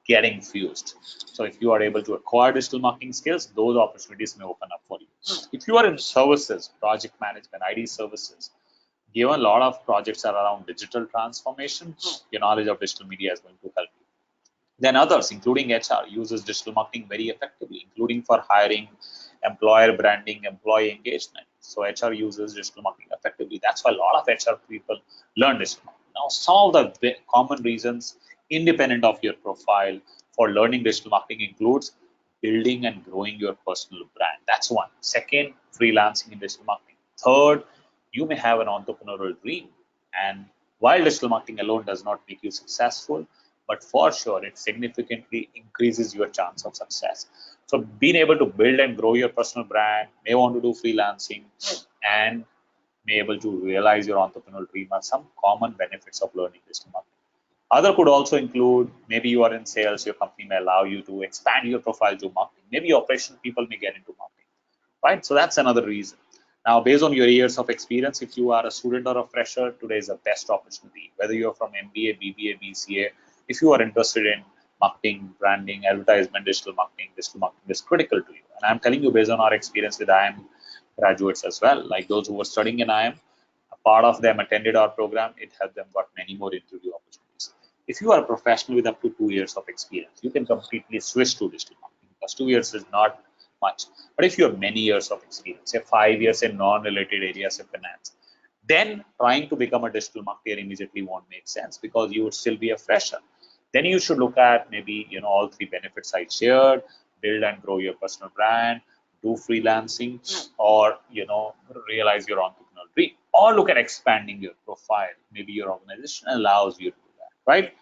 getting fused. So if you are able to acquire digital marketing skills, those opportunities may open up for you. If you are in services, project management, IT services, given a lot of projects are around digital transformation, your knowledge of digital media is going to help you. Then others, including HR, uses digital marketing very effectively, including for hiring, employer branding, employee engagement. So HR uses digital marketing effectively. That's why a lot of HR people learn digital marketing. Now, some of the common reasons, independent of your profile, for learning digital marketing includes building and growing your personal brand. That's one. Second, freelancing in digital marketing. Third, you may have an entrepreneurial dream. And while digital marketing alone does not make you successful, but for sure it significantly increases your chance of success. So being able to build and grow your personal brand, may want to do freelancing, and may able to realize your entrepreneurial dream are some common benefits of learning digital marketing. Other could also include, maybe you are in sales, your company may allow you to expand your profile to marketing. Maybe operational people may get into marketing, right? So that's another reason. Now, based on your years of experience, if you are a student or a fresher, today is the best opportunity. Whether you're from MBA, BBA, BCA, if you are interested in marketing, branding, advertisement, digital marketing is critical to you. And I'm telling you based on our experience with IIM graduates as well, like those who were studying in IIM, a part of them attended our program, it helped them got many more interview opportunities. If you are a professional with up to 2 years of experience, you can completely switch to digital marketing because 2 years is not much. But if you have many years of experience, say 5 years in non-related areas of finance, then trying to become a digital marketer immediately won't make sense because you would still be a fresher. Then you should look at maybe all three benefits I shared: build and grow your personal brand, do freelancing, or realize your entrepreneurial dream, or look at expanding your profile. Maybe your organization allows you to do that, right?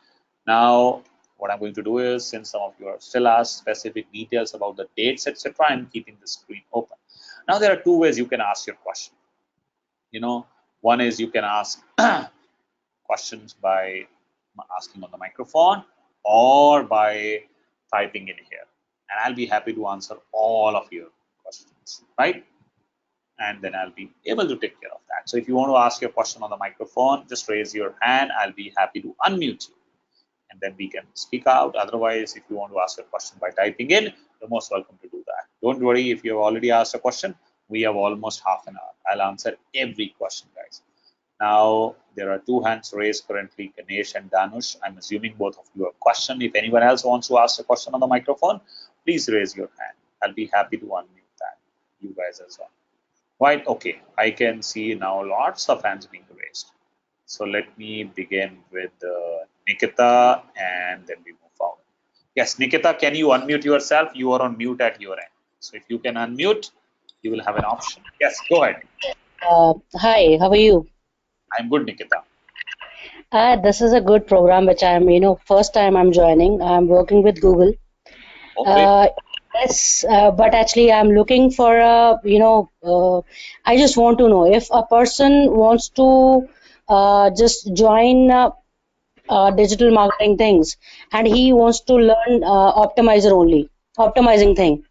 Now, what I'm going to do is, since some of you are still asked specific details about the dates, etc., I'm keeping the screen open. Now, there are two ways you can ask your question. One is you can ask questions by asking on the microphone or by typing in here, and I'll be happy to answer all of your questions, right? And then I'll be able to take care of that. So if you want to ask your question on the microphone, just raise your hand. I'll be happy to unmute you, and then we can speak out. Otherwise, if you want to ask a question by typing in, you're most welcome to do that. Don't worry if you have already asked a question. We have almost half an hour. I'll answer every question, guys. Now, there are two hands raised currently, Ganesh and Danush. I'm assuming both of you have a question. If anyone else wants to ask a question on the microphone, please raise your hand. I'll be happy to unmute that. You guys as well. Right, okay. I can see now lots of hands being raised. So let me begin with Nikita, and then we move forward. Yes, Nikita, can you unmute yourself? You are on mute at your end. So if you can unmute, you will have an option. Yes, go ahead. Hi, how are you? I'm good, Nikita. This is a good program which first time I'm joining. I'm working with Google. Okay. Yes, but actually I'm looking for I just want to know if a person wants to just join digital marketing things and he wants to learn optimizing thing.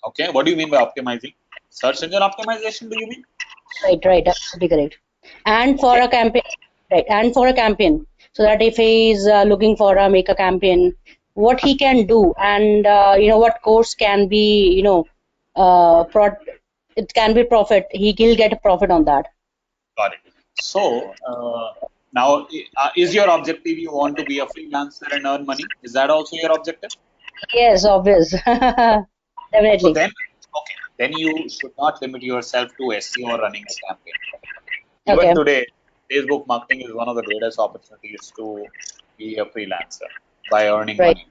Okay, what do you mean by optimizing? Search engine optimization, do you mean? Right, absolutely correct. And for a campaign, right, and for a campaign, so that if he is looking for make a campaign, what he can do, and what course can be, it can be profit. He'll get a profit on that. Got it. So now, is your objective you want to be a freelancer and earn money? Is that also your objective? Yes, obvious. Definitely. So then, okay, then you should not limit yourself to SEO or running a campaign. Even today, Facebook marketing is one of the greatest opportunities to be a freelancer by earning money.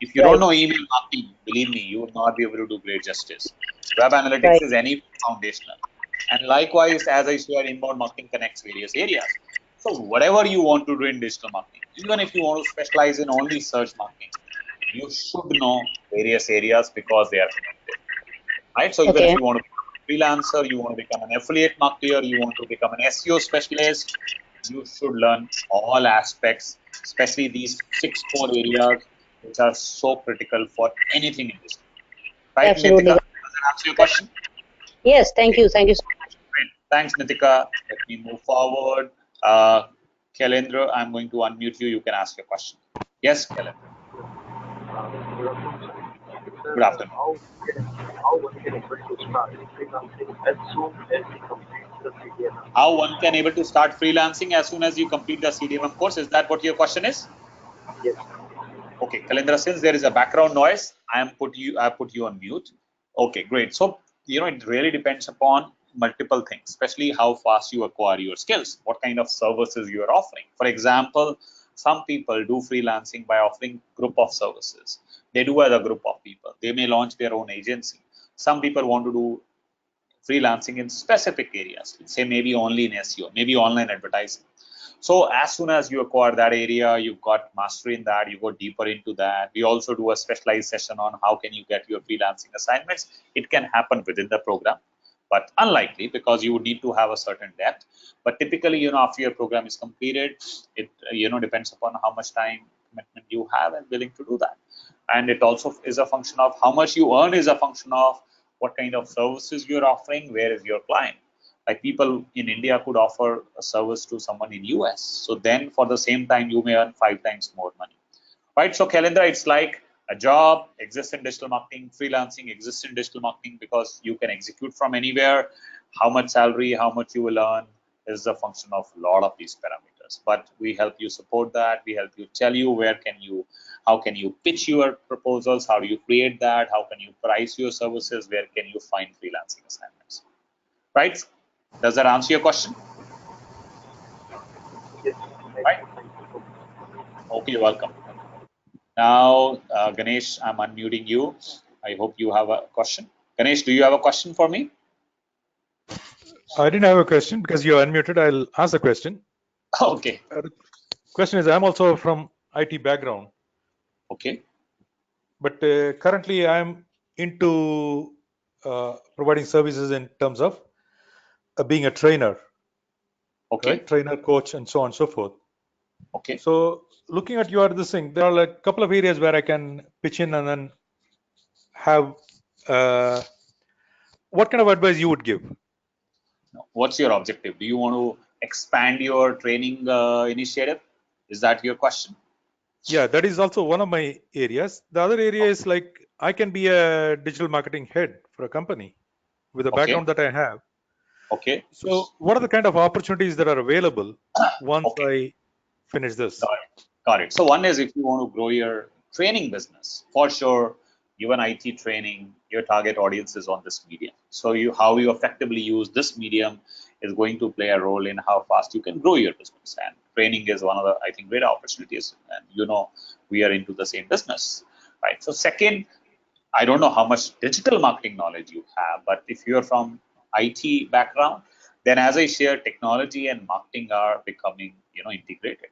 If you don't know email marketing, believe me, you will not be able to do great justice. Web analytics is any foundational. And likewise, as I shared, inbound marketing connects various areas. So whatever you want to do in digital marketing, even if you want to specialize in only search marketing, you should know various areas because they are connected, right? So even if Okay. you want to become a freelancer, you want to become an affiliate marketer, you want to become an SEO specialist, you should learn all aspects, especially these 6 core areas, which are so critical for anything in this. Right, Absolutely. Nitika? Does that answer your question? Yes, thank Okay, you. Thank you so much. great. Thanks, Nitika. Let me move forward. Kailendra, I'm going to unmute you. You can ask your question. Yes, Kailendra. Good afternoon. How one can able to start freelancing as soon as you complete the CDMM course? Is that what your question is? Okay, Kalendra, since there is a background noise, I put you on mute. Okay, great. So it really depends upon multiple things, especially how fast you acquire your skills, what kind of services you are offering. For example, some people do freelancing by offering group of services. They do as a group of people. They may launch their own agency. Some people want to do freelancing in specific areas, say maybe only in SEO, maybe online advertising. So as soon as you acquire that area, you've got mastery in that, you go deeper into that. We also do a specialized session on how can you get your freelancing assignments. It can happen within the program, but unlikely because you would need to have a certain depth. But typically, after your program is completed, it depends upon how much time commitment you have and willing to do that. And it also is a function of how much you earn is a function of what kind of services you're offering, where is your client. Like people in India could offer a service to someone in US. So then for the same time, you may earn 5 times more money. Right? So Calendar, it's like a job exists in digital marketing, freelancing exists in digital marketing because you can execute from anywhere. How much salary, how much you will earn is a function of a lot of these parameters. But we help you support that. We help you tell you how can you pitch your proposals, how do you create that, how can you price your services, where can you find freelancing assignments. Right? Does that answer your question? Right? Okay, you're welcome. Now, Ganesh, I'm unmuting you. I hope you have a question. Ganesh, do you have a question for me? I didn't have a question because you're unmuted. I'll ask the question. Okay. The question is, I'm also from IT background, Okay. but currently I'm into providing services in terms of being a trainer, Okay. right? Trainer, coach, and so on and so forth. Okay. So looking at this thing, there are a couple of areas where I can pitch in and then have what kind of advice you would give? What's your objective? Do you want to expand your training initiative? Is that your question? Yeah, that is also one of my areas. The other area is like I can be a digital marketing head for a company with the Okay. background that I have. Okay. So what are the kind of opportunities that are available once I finish this? Got it. So one is if you want to grow your training business, for sure, given IT training, your target audience is on this medium. So how you effectively use this medium is going to play a role in how fast you can grow your business. And training is one of the, I think, great opportunities. And we are into the same business, right? So second, I don't know how much digital marketing knowledge you have, but if you're from IT background, then as I share, technology and marketing are becoming, integrated.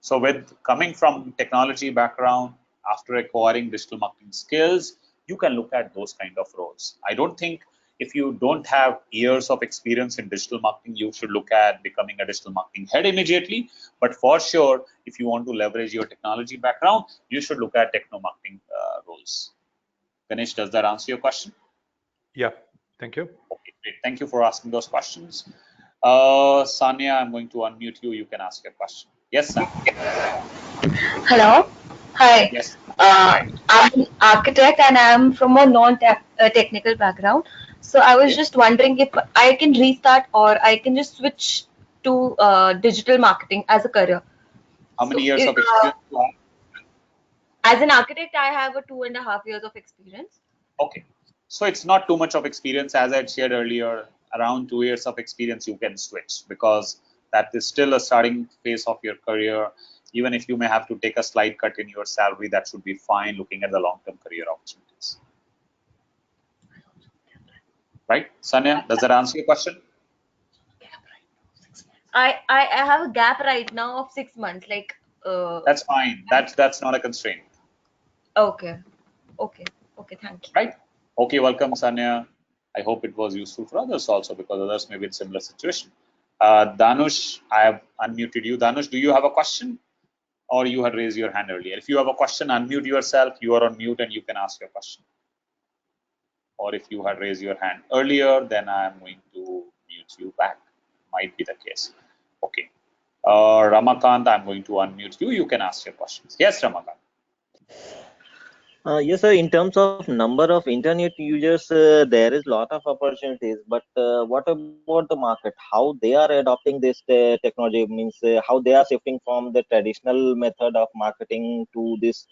So with coming from technology background, after acquiring digital marketing skills, you can look at those kind of roles. I don't think if you don't have years of experience in digital marketing, you should look at becoming a digital marketing head immediately. But for sure, if you want to leverage your technology background, you should look at techno marketing roles. Ganesh, does that answer your question? Yeah, thank you. Okay, great. Thank you for asking those questions. Sanya, I'm going to unmute you. You can ask your question. Yes, Sanya. Hello. Hi. Yes. I'm an architect and I'm from a non-technical background. So I was Okay. just wondering if I can restart or I can just switch to digital marketing as a career. How many So years of experience you have? as an architect, I have a 2.5 years of experience. Okay. So it's not too much of experience. As I shared earlier, around 2 years of experience, you can switch because that is still a starting phase of your career. Even if you may have to take a slight cut in your salary, that should be fine looking at the long-term career opportunities. Right? Sanya, does that answer your question? I have a gap right now of 6 months. Like, That's fine. That's not a constraint, okay, okay, okay. Thank you. right? Okay, welcome, Sanya. I hope it was useful for others also because others may be in similar situation. Danush, I have unmuted you. Danush, do you have a question or you had raised your hand earlier? If you have a question, unmute yourself. You are on mute and you can ask your question. Or if you had raised your hand earlier, then I am going to mute you back. Might be the case. Okay. Ramakant, I'm going to unmute you. You can ask your questions. Yes, Ramakant. Yes, sir. In terms of number of internet users, there is lot of opportunities. But what about the market? How they are adopting this technology means how they are shifting from the traditional method of marketing to this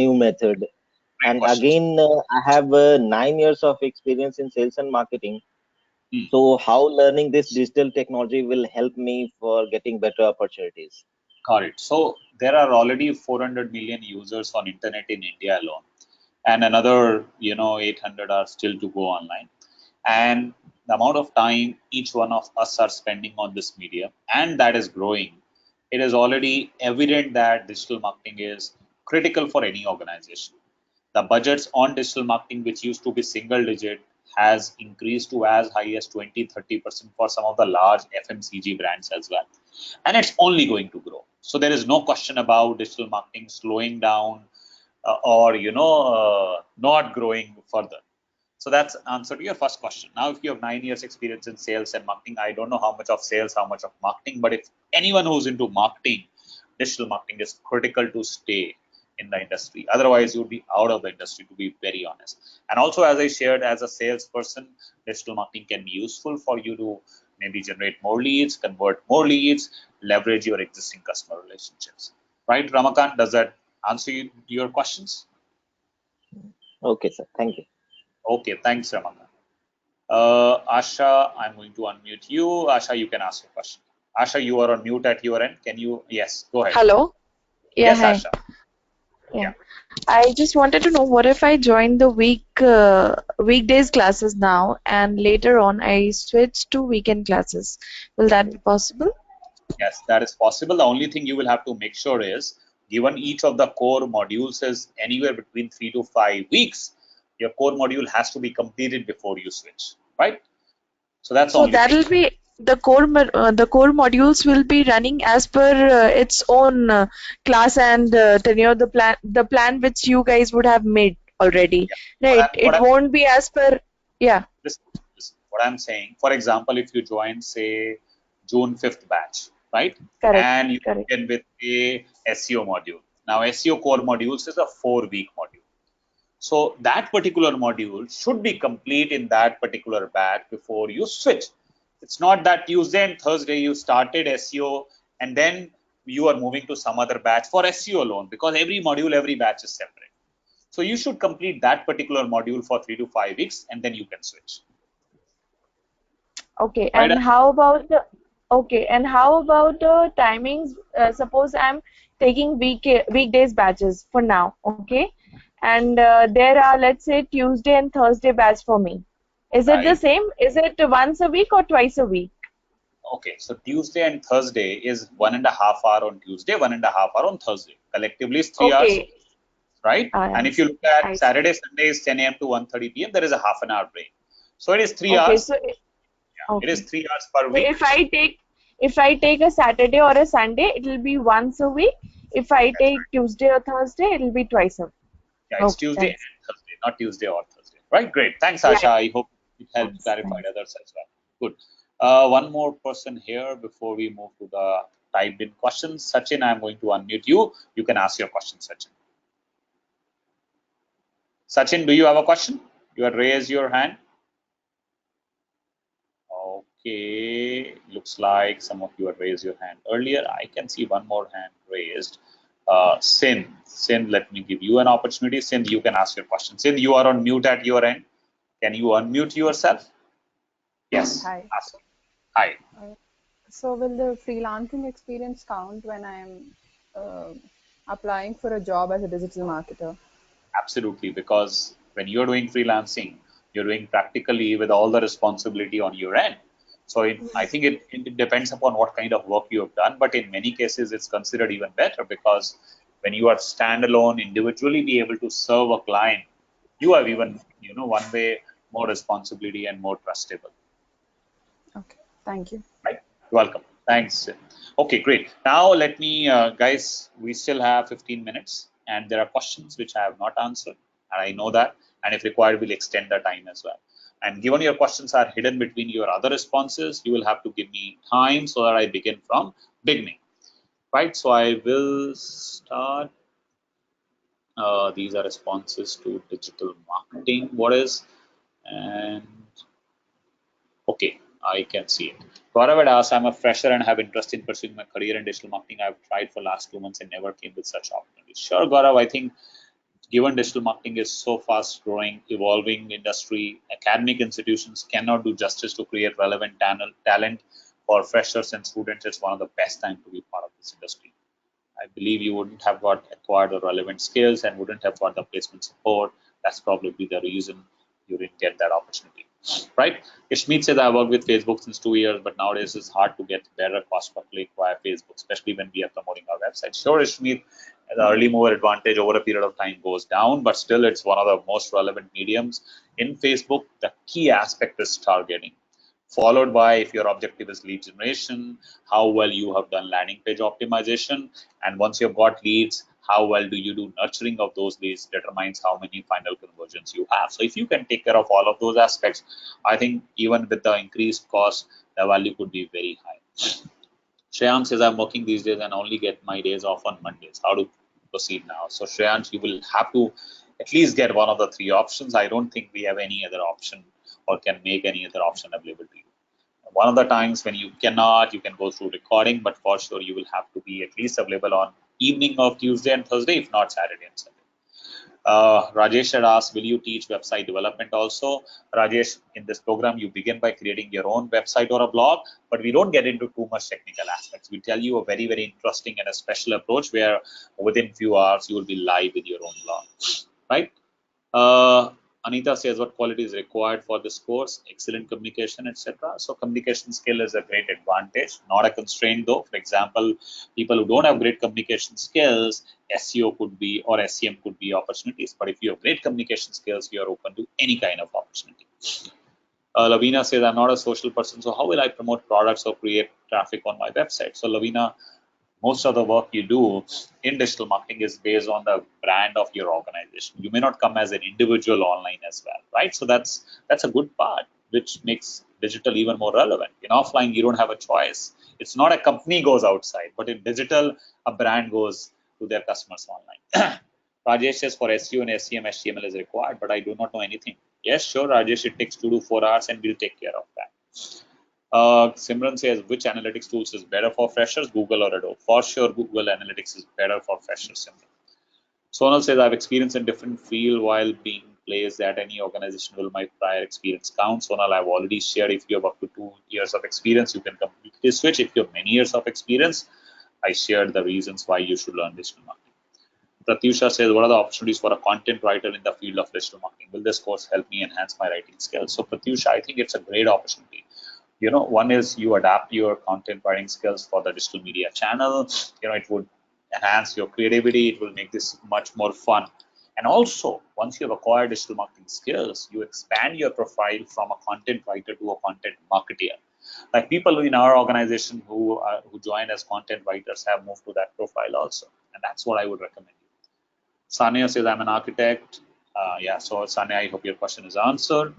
new method. Great And questions. again, I have 9 years of experience in sales and marketing. Hmm. So how learning this digital technology will help me for getting better opportunities? Got it. So there are already 400 million users on internet in India alone, and another 800 are still to go online. And the amount of time each one of us are spending on this medium, and that is growing. It is already evident that digital marketing is critical for any organization. The budgets on digital marketing, which used to be single digit, has increased to as high as 20-30% for some of the large FMCG brands as well. And it's only going to grow. So there is no question about digital marketing slowing down or not growing further. So that's answer to your first question. Now, if you have 9 years experience in sales and marketing, I don't know how much of sales, how much of marketing, but if anyone who's into marketing, digital marketing is critical to stay in the industry. Otherwise, you would be out of the industry, to be very honest. And also, as I shared, as a salesperson, digital marketing can be useful for you to maybe generate more leads, convert more leads, leverage your existing customer relationships. Right, Ramakant, does that answer your questions? Okay, sir. Thank you. Okay, thanks, Ramakant. Asha, I'm going to unmute you. Asha, you can ask your question. Asha, you are on mute at your end. Can you? Yes, go ahead. Hello. Yeah, Yes, hi. Asha. Yeah. I just wanted to know what if I join the weekdays classes now and later on I switch to weekend classes. Will that be possible? Yes, that is possible. The only thing you will have to make sure is, given each of the core modules is anywhere between 3 to 5 weeks, your core module has to be completed before you switch, right? So that's the So only thing. that'll be the core modules will be running as per its own class and tenure, the plan which you guys would have made already, Yeah. right? It won't be as per, yeah. Listen, what I'm saying. For example, if you join, say, June 5th batch, right? Correct, And you correct. begin with a SEO module. Now, SEO core modules is a 4-week module. So that particular module should be complete in that particular batch before you switch. It's not that Tuesday and Thursday you started SEO and then you are moving to some other batch for SEO alone, because every module, every batch is separate. So you should complete that particular module for 3 to 5 weeks and then you can switch. Okay, Right? and how about the timings? Suppose I'm taking weekdays batches for now, okay? And there are, let's say, Tuesday and Thursday batch for me. Is it the Right. same? Is it once a week or twice a week? Okay, so Tuesday and Thursday is 1.5 hour on Tuesday, 1.5 hour on Thursday. Collectively is 3 hours, Okay, right? And I if you see. look at I see. Saturday, Sunday is 10 a.m. to 1:30 p.m., there is a half an hour break. So it is 3 Okay, hours. so Yeah, it is okay. 3 hours per So week. if I take a Saturday or a Sunday, it will be once a week. If I That's take right. Tuesday or Thursday, it will be twice a week. Yeah, it's Okay, Tuesday and thanks. Thursday, not Tuesday or Thursday. Right? Great. Thanks, Yeah, Asha. I hope it helps thanks, clarify thanks. others as well. Good. One more person here before we move to the typed in questions. Sachin, I'm going to unmute you. You can ask your question, Sachin. Sachin, do you have a question? You have raised your hand. Okay, looks like some of you have raised your hand earlier. I can see one more hand raised. Sindh, let me give you an opportunity. Sindh, you can ask your question. Sindh, you are on mute at your end. Can you unmute yourself? Yes, Hi. ask. Hi. Uh, so will the freelancing experience count when I'm uh, applying for a job as a digital marketer? Absolutely, because when you're doing freelancing, you're doing practically with all the responsibility on your end. So I think it depends upon what kind of work you have done, but in many cases it's considered even better, because when you are standalone, individually be able to serve a client, you have even, one way more responsibility and more trustable. Okay, thank you. Right. Welcome. Thanks. Okay, great. Now let me, guys, we still have 15 minutes and there are questions which I have not answered. And I know that. And if required, we'll extend the time as well. And given your questions are hidden between your other responses, you will have to give me time so that I begin from beginning. Right. So I will start. These are responses to digital marketing. What is? And okay, I can see it. Gaurav had asked, I'm a fresher and have interest in pursuing my career in digital marketing. I've tried for last 2 months and never came with such opportunities. Sure, Gaurav, I think given digital marketing is so fast growing, evolving industry, academic institutions cannot do justice to create relevant talent for freshers and students. It's one of the best time to be part of this industry. I believe you wouldn't have got acquired the relevant skills and wouldn't have got the placement support. That's probably the reason you didn't get that opportunity, right? Ishmeet says, I worked with Facebook since 2 years, but nowadays it's hard to get better cost per click via Facebook, especially when we are promoting our website. Sure, Ishmeet, the early mover advantage over a period of time goes down, but still it's one of the most relevant mediums. In Facebook, the key aspect is targeting, followed by, if your objective is lead generation, how well you have done landing page optimization, and once you've got leads, how well do you do nurturing of those leads determines how many final conversions you have. So if you can take care of all of those aspects, I think even with the increased cost, the value could be very high. Shreyans says, I'm working these days and only get my days off on Mondays. How to proceed now? So Shreyans, you will have to at least get one of the 3 options. I don't think we have any other option or can make any other option available to you. One of the times when you cannot, you can go through recording, but for sure you will have to be at least available on evening of Tuesday and Thursday, if not Saturday and Sunday. Rajesh had asked, will you teach website development also? Rajesh, in this program, you begin by creating your own website or a blog, but we don't get into too much technical aspects. We tell you a very, very interesting and a special approach where within few hours, you will be live with your own blog, right? Anita says, what quality is required for this course? Excellent communication, etc. So communication skill is a great advantage, not a constraint though. For example, people who don't have great communication skills, SEO could be, or SEM could be opportunities. But if you have great communication skills, you are open to any kind of opportunity. Lavina says, I'm not a social person, so how will I promote products or create traffic on my website? So Lavina, most of the work you do in digital marketing is based on the brand of your organization. You may not come as an individual online as well, right? So that's a good part, which makes digital even more relevant. In offline, you don't have a choice. It's not a company goes outside, but in digital, a brand goes to their customers online. Rajesh says, for SEO and SEM, HTML is required, but I do not know anything. Yes, sure, Rajesh, it takes 2 to 4 hours and we'll take care of that. Simran says, which analytics tools is better for freshers, Google or Adobe? For sure, Google Analytics is better for freshers, Simran. Sonal says, I've experience in different field while being placed at any organization. Will my prior experience count? Sonal, I've already shared, if you have up to 2 years of experience, you can completely switch. If you have many years of experience, I shared the reasons why you should learn digital marketing. Pratyusha says, what are the opportunities for a content writer in the field of digital marketing? Will this course help me enhance my writing skills? So Pratyusha, I think it's a great opportunity. One is you adapt your content writing skills for the digital media channel. It would enhance your creativity. It will make this much more fun. And also, once you have acquired digital marketing skills, you expand your profile from a content writer to a content marketer. Like people in our organization who join as content writers have moved to that profile also. And that's what I would recommend you. Sanya says, I'm an architect. Yeah, so Sanya, I hope your question is answered.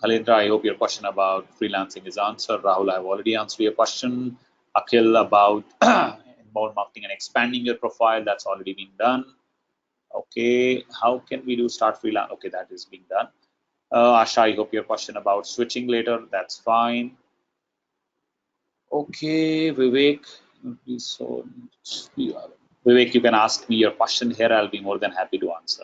Khalindra, I hope your question about freelancing is answered. Rahul, I've already answered your question. Akhil, about inbound marketing and expanding your profile, that's already been done. Okay, how can we do start freelance? Okay, that is being done. Asha, I hope your question about switching later, that's fine. Okay, Vivek, Vivek, you can ask me your question here. I'll be more than happy to answer.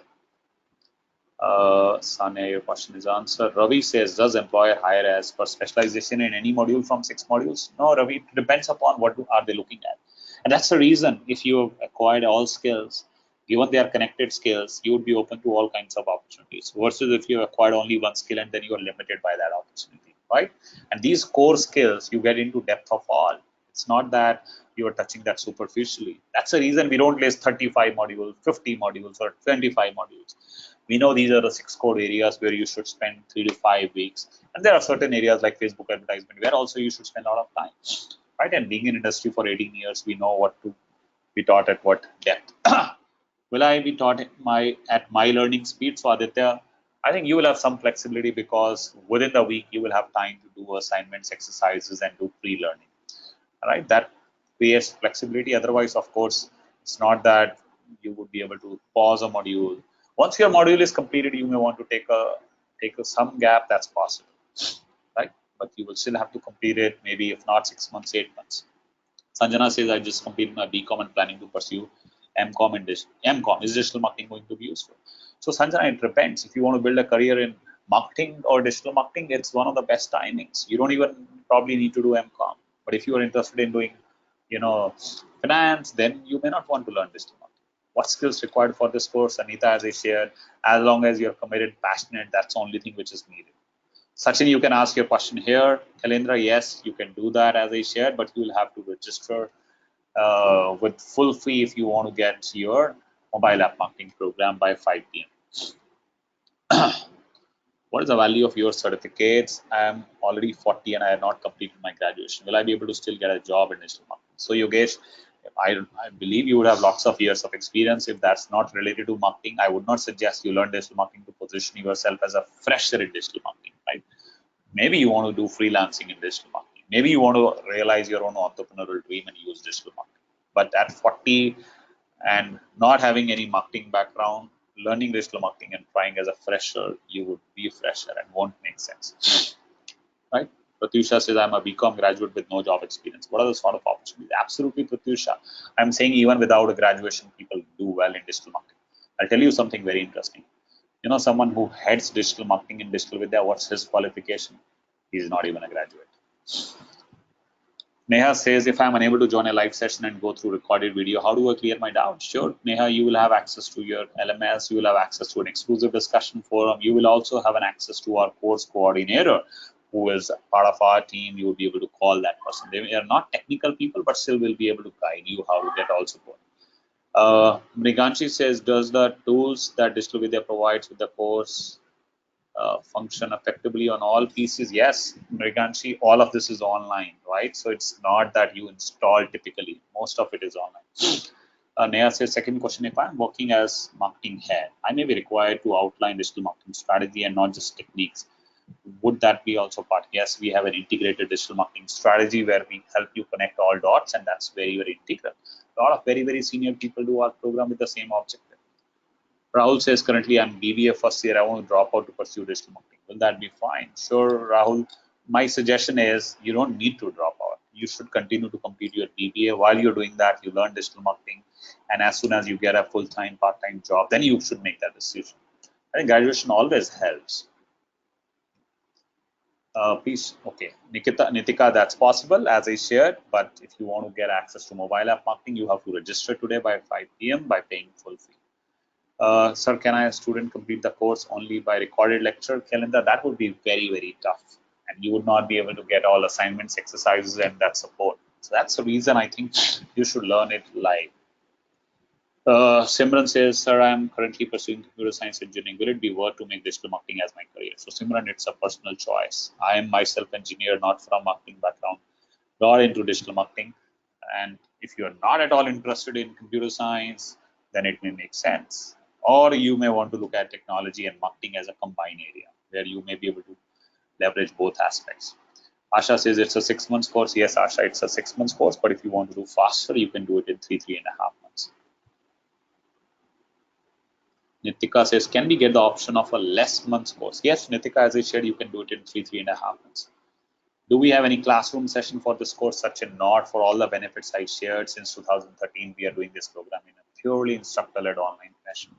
Sanya, your question is answered. Ravi says, does employer hire as per specialization in any module from 6 modules? No, Ravi, it depends upon what are they looking at. And that's the reason if you acquired all skills, given they are connected skills, you would be open to all kinds of opportunities versus if you acquired only one skill and then you are limited by that opportunity, right? And these core skills, you get into depth of all. It's not that you are touching that superficially. That's the reason we don't list 35 modules, 50 modules, or 25 modules. We know these are the 6 core areas where you should spend 3 to 5 weeks. And there are certain areas like Facebook advertisement where also you should spend a lot of time, right? And being in industry for 18 years, we know what to be taught at what depth. Will I be taught at my learning speed? So Aditya, I think you will have some flexibility because within the week you will have time to do assignments, exercises, and do pre-learning. All right, that creates flexibility. Otherwise, of course, it's not that you would be able to pause a module. Once your module is completed, you may want to take some gap. That's possible, right? But you will still have to complete it. Maybe if not 6 months, 8 months. Sanjana says, I just completed my BCom and planning to pursue MCom and MCom. Is digital marketing going to be useful? So Sanjana, it depends. If you want to build a career in marketing or digital marketing, it's one of the best timings. You don't even probably need to do MCom. But if you are interested in doing, finance, then you may not want to learn digital marketing. What skills required for this course? Anita, as I shared, as long as you're committed, passionate, that's the only thing which is needed. Sachin, you can ask your question here. Kalendra, yes, you can do that as I shared, but you will have to register with full fee if you want to get your mobile app marketing program by 5 p.m. What is the value of your certificates? I am already 40 and I have not completed my graduation. Will I be able to still get a job in digital marketing? So Yogesh, I believe you would have lots of years of experience. If that's not related to marketing, I would not suggest you learn digital marketing to position yourself as a fresher in digital marketing, right? Maybe you want to do freelancing in digital marketing. Maybe you want to realize your own entrepreneurial dream and use digital marketing. But at 40 and not having any marketing background, learning digital marketing and trying as a fresher, you would be a fresher and won't make sense, right? Pratyusha says, I'm a BCom graduate with no job experience. What are the sort of opportunities? Absolutely, Pratyusha. I'm saying even without a graduation, people do well in digital marketing. I'll tell you something very interesting. Someone who heads digital marketing in Digital Vidya, what's his qualification? He's not even a graduate. Neha says, if I'm unable to join a live session and go through recorded video, how do I clear my doubts? Sure, Neha, you will have access to your LMS. You will have access to an exclusive discussion forum. You will also have an access to our course coordinator, who is part of our team. You will be able to call that person. They are not technical people, but still will be able to guide you how to get all support. Mriganshi says, does the tools that Digital Vidya provides with the course function effectively on all PCs? Yes, Mriganshi, all of this is online, right? So it's not that you install typically. Most of it is online. Neha says, second question, if I'm working as marketing head, I may be required to outline digital marketing strategy and not just techniques. Would that be also part? Yes, we have an integrated digital marketing strategy where we help you connect all dots, and that's very, very integral. A lot of very, very senior people do our program with the same objective. Rahul says, currently I'm BBA first year. I want to drop out to pursue digital marketing. Will that be fine? Sure, Rahul. My suggestion is you don't need to drop out. You should continue to complete your BBA. While you're doing that, you learn digital marketing. And as soon as you get a full-time, part-time job, then you should make that decision. I think graduation always helps. Please, okay, Nitika, that's possible as I shared, but if you want to get access to mobile app marketing, you have to register today by 5 p.m. by paying full fee. Sir, can I, a student, complete the course only by recorded lecture calendar? That would be very, very tough, and you would not be able to get all assignments, exercises, and that support. So that's the reason I think you should learn it live. Simran says, sir, I'm currently pursuing computer science engineering. Will it be worth to make digital marketing as my career? So Simran, it's a personal choice. I am myself engineer, not from marketing background, not into digital marketing. And if you're not at all interested in computer science, then it may make sense. Or you may want to look at technology and marketing as a combined area where you may be able to leverage both aspects. Asha says it's a 6 months course. Yes, Asha, it's a 6 months course, but if you want to do faster, you can do it in 3.5 months. Nitika says, can we get the option of a less months course? Yes, Nitika, as I shared, you can do it in 3.5 months. Do we have any classroom session for this course? Such a not for all the benefits I shared since 2013. We are doing this program in a purely instructor-led online fashion.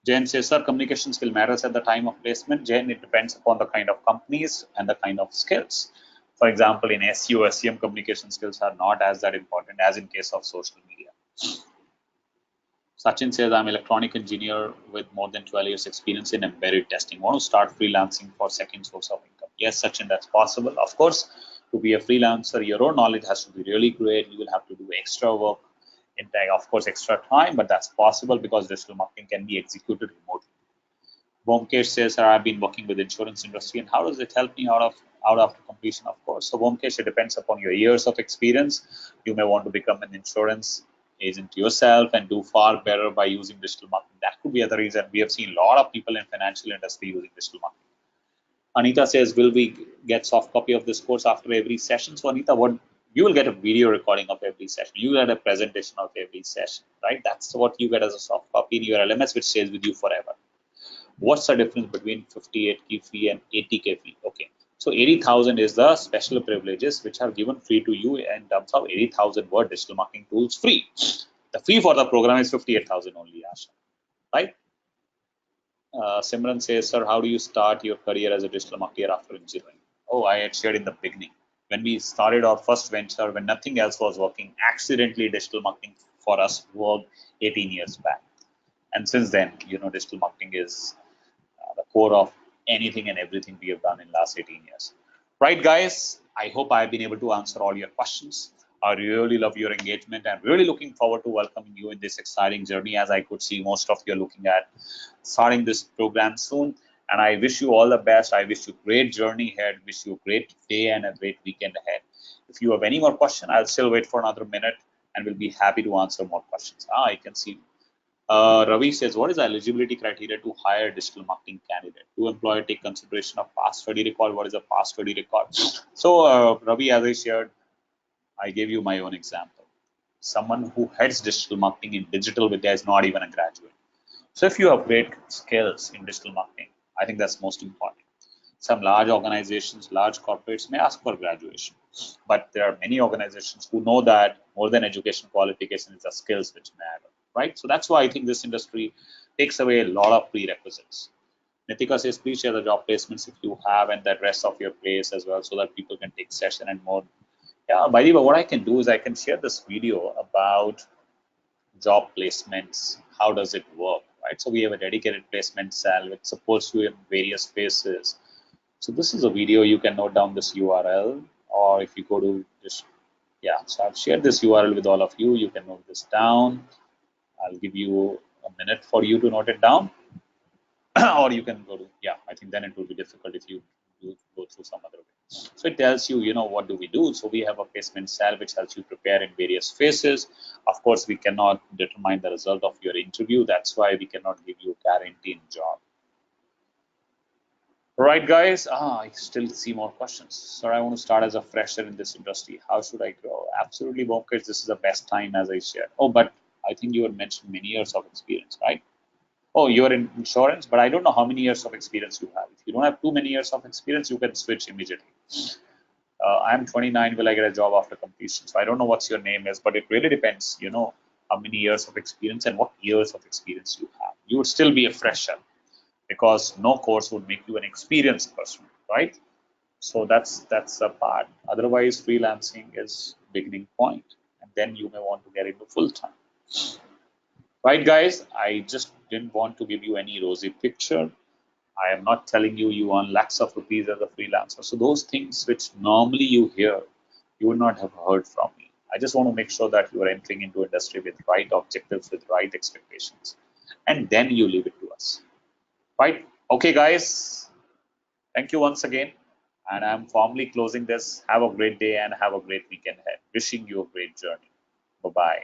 Jen says, sir, communication skill matters at the time of placement. Jen, it depends upon the kind of companies and the kind of skills. For example, in SEO, SEM, communication skills are not as that important as in case of social media. Sachin says, I'm an electronic engineer with more than 12 years experience in embedded testing. Want to start freelancing for second source of income? Yes, Sachin, that's possible. Of course, to be a freelancer, your own knowledge has to be really great. You will have to do extra work in tech, of course, extra time, but that's possible because digital marketing can be executed remotely. Bomkesh says, sir, I've been working with insurance industry, and how does it help me out after completion? Of course. So Bomkesh, it depends upon your years of experience. You may want to become an insurance agent yourself and do far better by using digital marketing. That could be other reason. We have seen a lot of people in financial industry using digital marketing. Anita says, will we get soft copy of this course after every session? So Anita, what you will get a video recording of every session. You will get a presentation of every session, right? That's what you get as a soft copy in your LMS, which stays with you forever. What's the difference between 58K fee and 80K fee? Okay, so 80,000 is the special privileges which are given free to you in terms of 80,000 word digital marketing tools free. The fee for the program is 58,000 only, Asha, right? Simran says, sir, how do you start your career as a digital marketer after engineering? Oh, I had shared in the beginning. When we started our first venture, when nothing else was working, accidentally digital marketing for us worked 18 years back. And since then, digital marketing is the core of anything and everything we have done in last 18 years. Right, guys? I hope I've been able to answer all your questions. I really love your engagement and really looking forward to welcoming you in this exciting journey, as I could see most of you are looking at starting this program soon. And I wish you all the best. I wish you a great journey ahead. Wish you a great day and a great weekend ahead. If you have any more questions, I'll still wait for another minute and we'll be happy to answer more questions. I can see Ravi says, what is the eligibility criteria to hire digital marketing candidate? Do employer take consideration of past study record? What is a past study record? So Ravi, as I shared, I gave you my own example. Someone who heads digital marketing in Digital Vidya is not even a graduate. So if you have great skills in digital marketing, I think that's most important. Some large organizations, large corporates may ask for graduation, but there are many organizations who know that more than education qualification is the skills which matter, right? So that's why I think this industry takes away a lot of prerequisites. Nitika says, please share the job placements if you have and the rest of your place as well, so that people can take session and more. Yeah, by the way, what I can do is I can share this video about job placements. How does it work, right? So we have a dedicated placement cell which supports you in various phases. So this is a video. You can note down this URL, or if you go to this, yeah, so I've shared this URL with all of you. You can note this down. I'll give you a minute for you to note it down. Or you can go to, yeah, I think then it will be difficult if you go through some other way. So it tells you, what do we do? So we have a placement cell which helps you prepare in various phases. Of course, we cannot determine the result of your interview. That's why we cannot give you a guaranteed job. Right, guys. I still see more questions. Sir, I want to start as a fresher in this industry. How should I grow? Absolutely, Bonkers. This is the best time, as I shared. Oh, but I think you had mentioned many years of experience, right? Oh, you're in insurance, but I don't know how many years of experience you have. If you don't have too many years of experience, you can switch immediately. I'm 29. Will I get a job after completion? So I don't know what's your name is, but it really depends, how many years of experience and what years of experience you have. You would still be a fresher because no course would make you an experienced person, right? So that's a part. Otherwise, freelancing is beginning point, and then you may want to get into full time. Right, guys, I just didn't want to give you any rosy picture. I am not telling you earn lakhs of rupees as a freelancer. So those things which normally you hear, you would not have heard from me. I just want to make sure that you are entering into industry with right objectives, with right expectations, and then you leave it to us. Right? Okay, guys. Thank you once again. And I'm formally closing this. Have a great day and have a great weekend ahead. Wishing you a great journey. Bye-bye.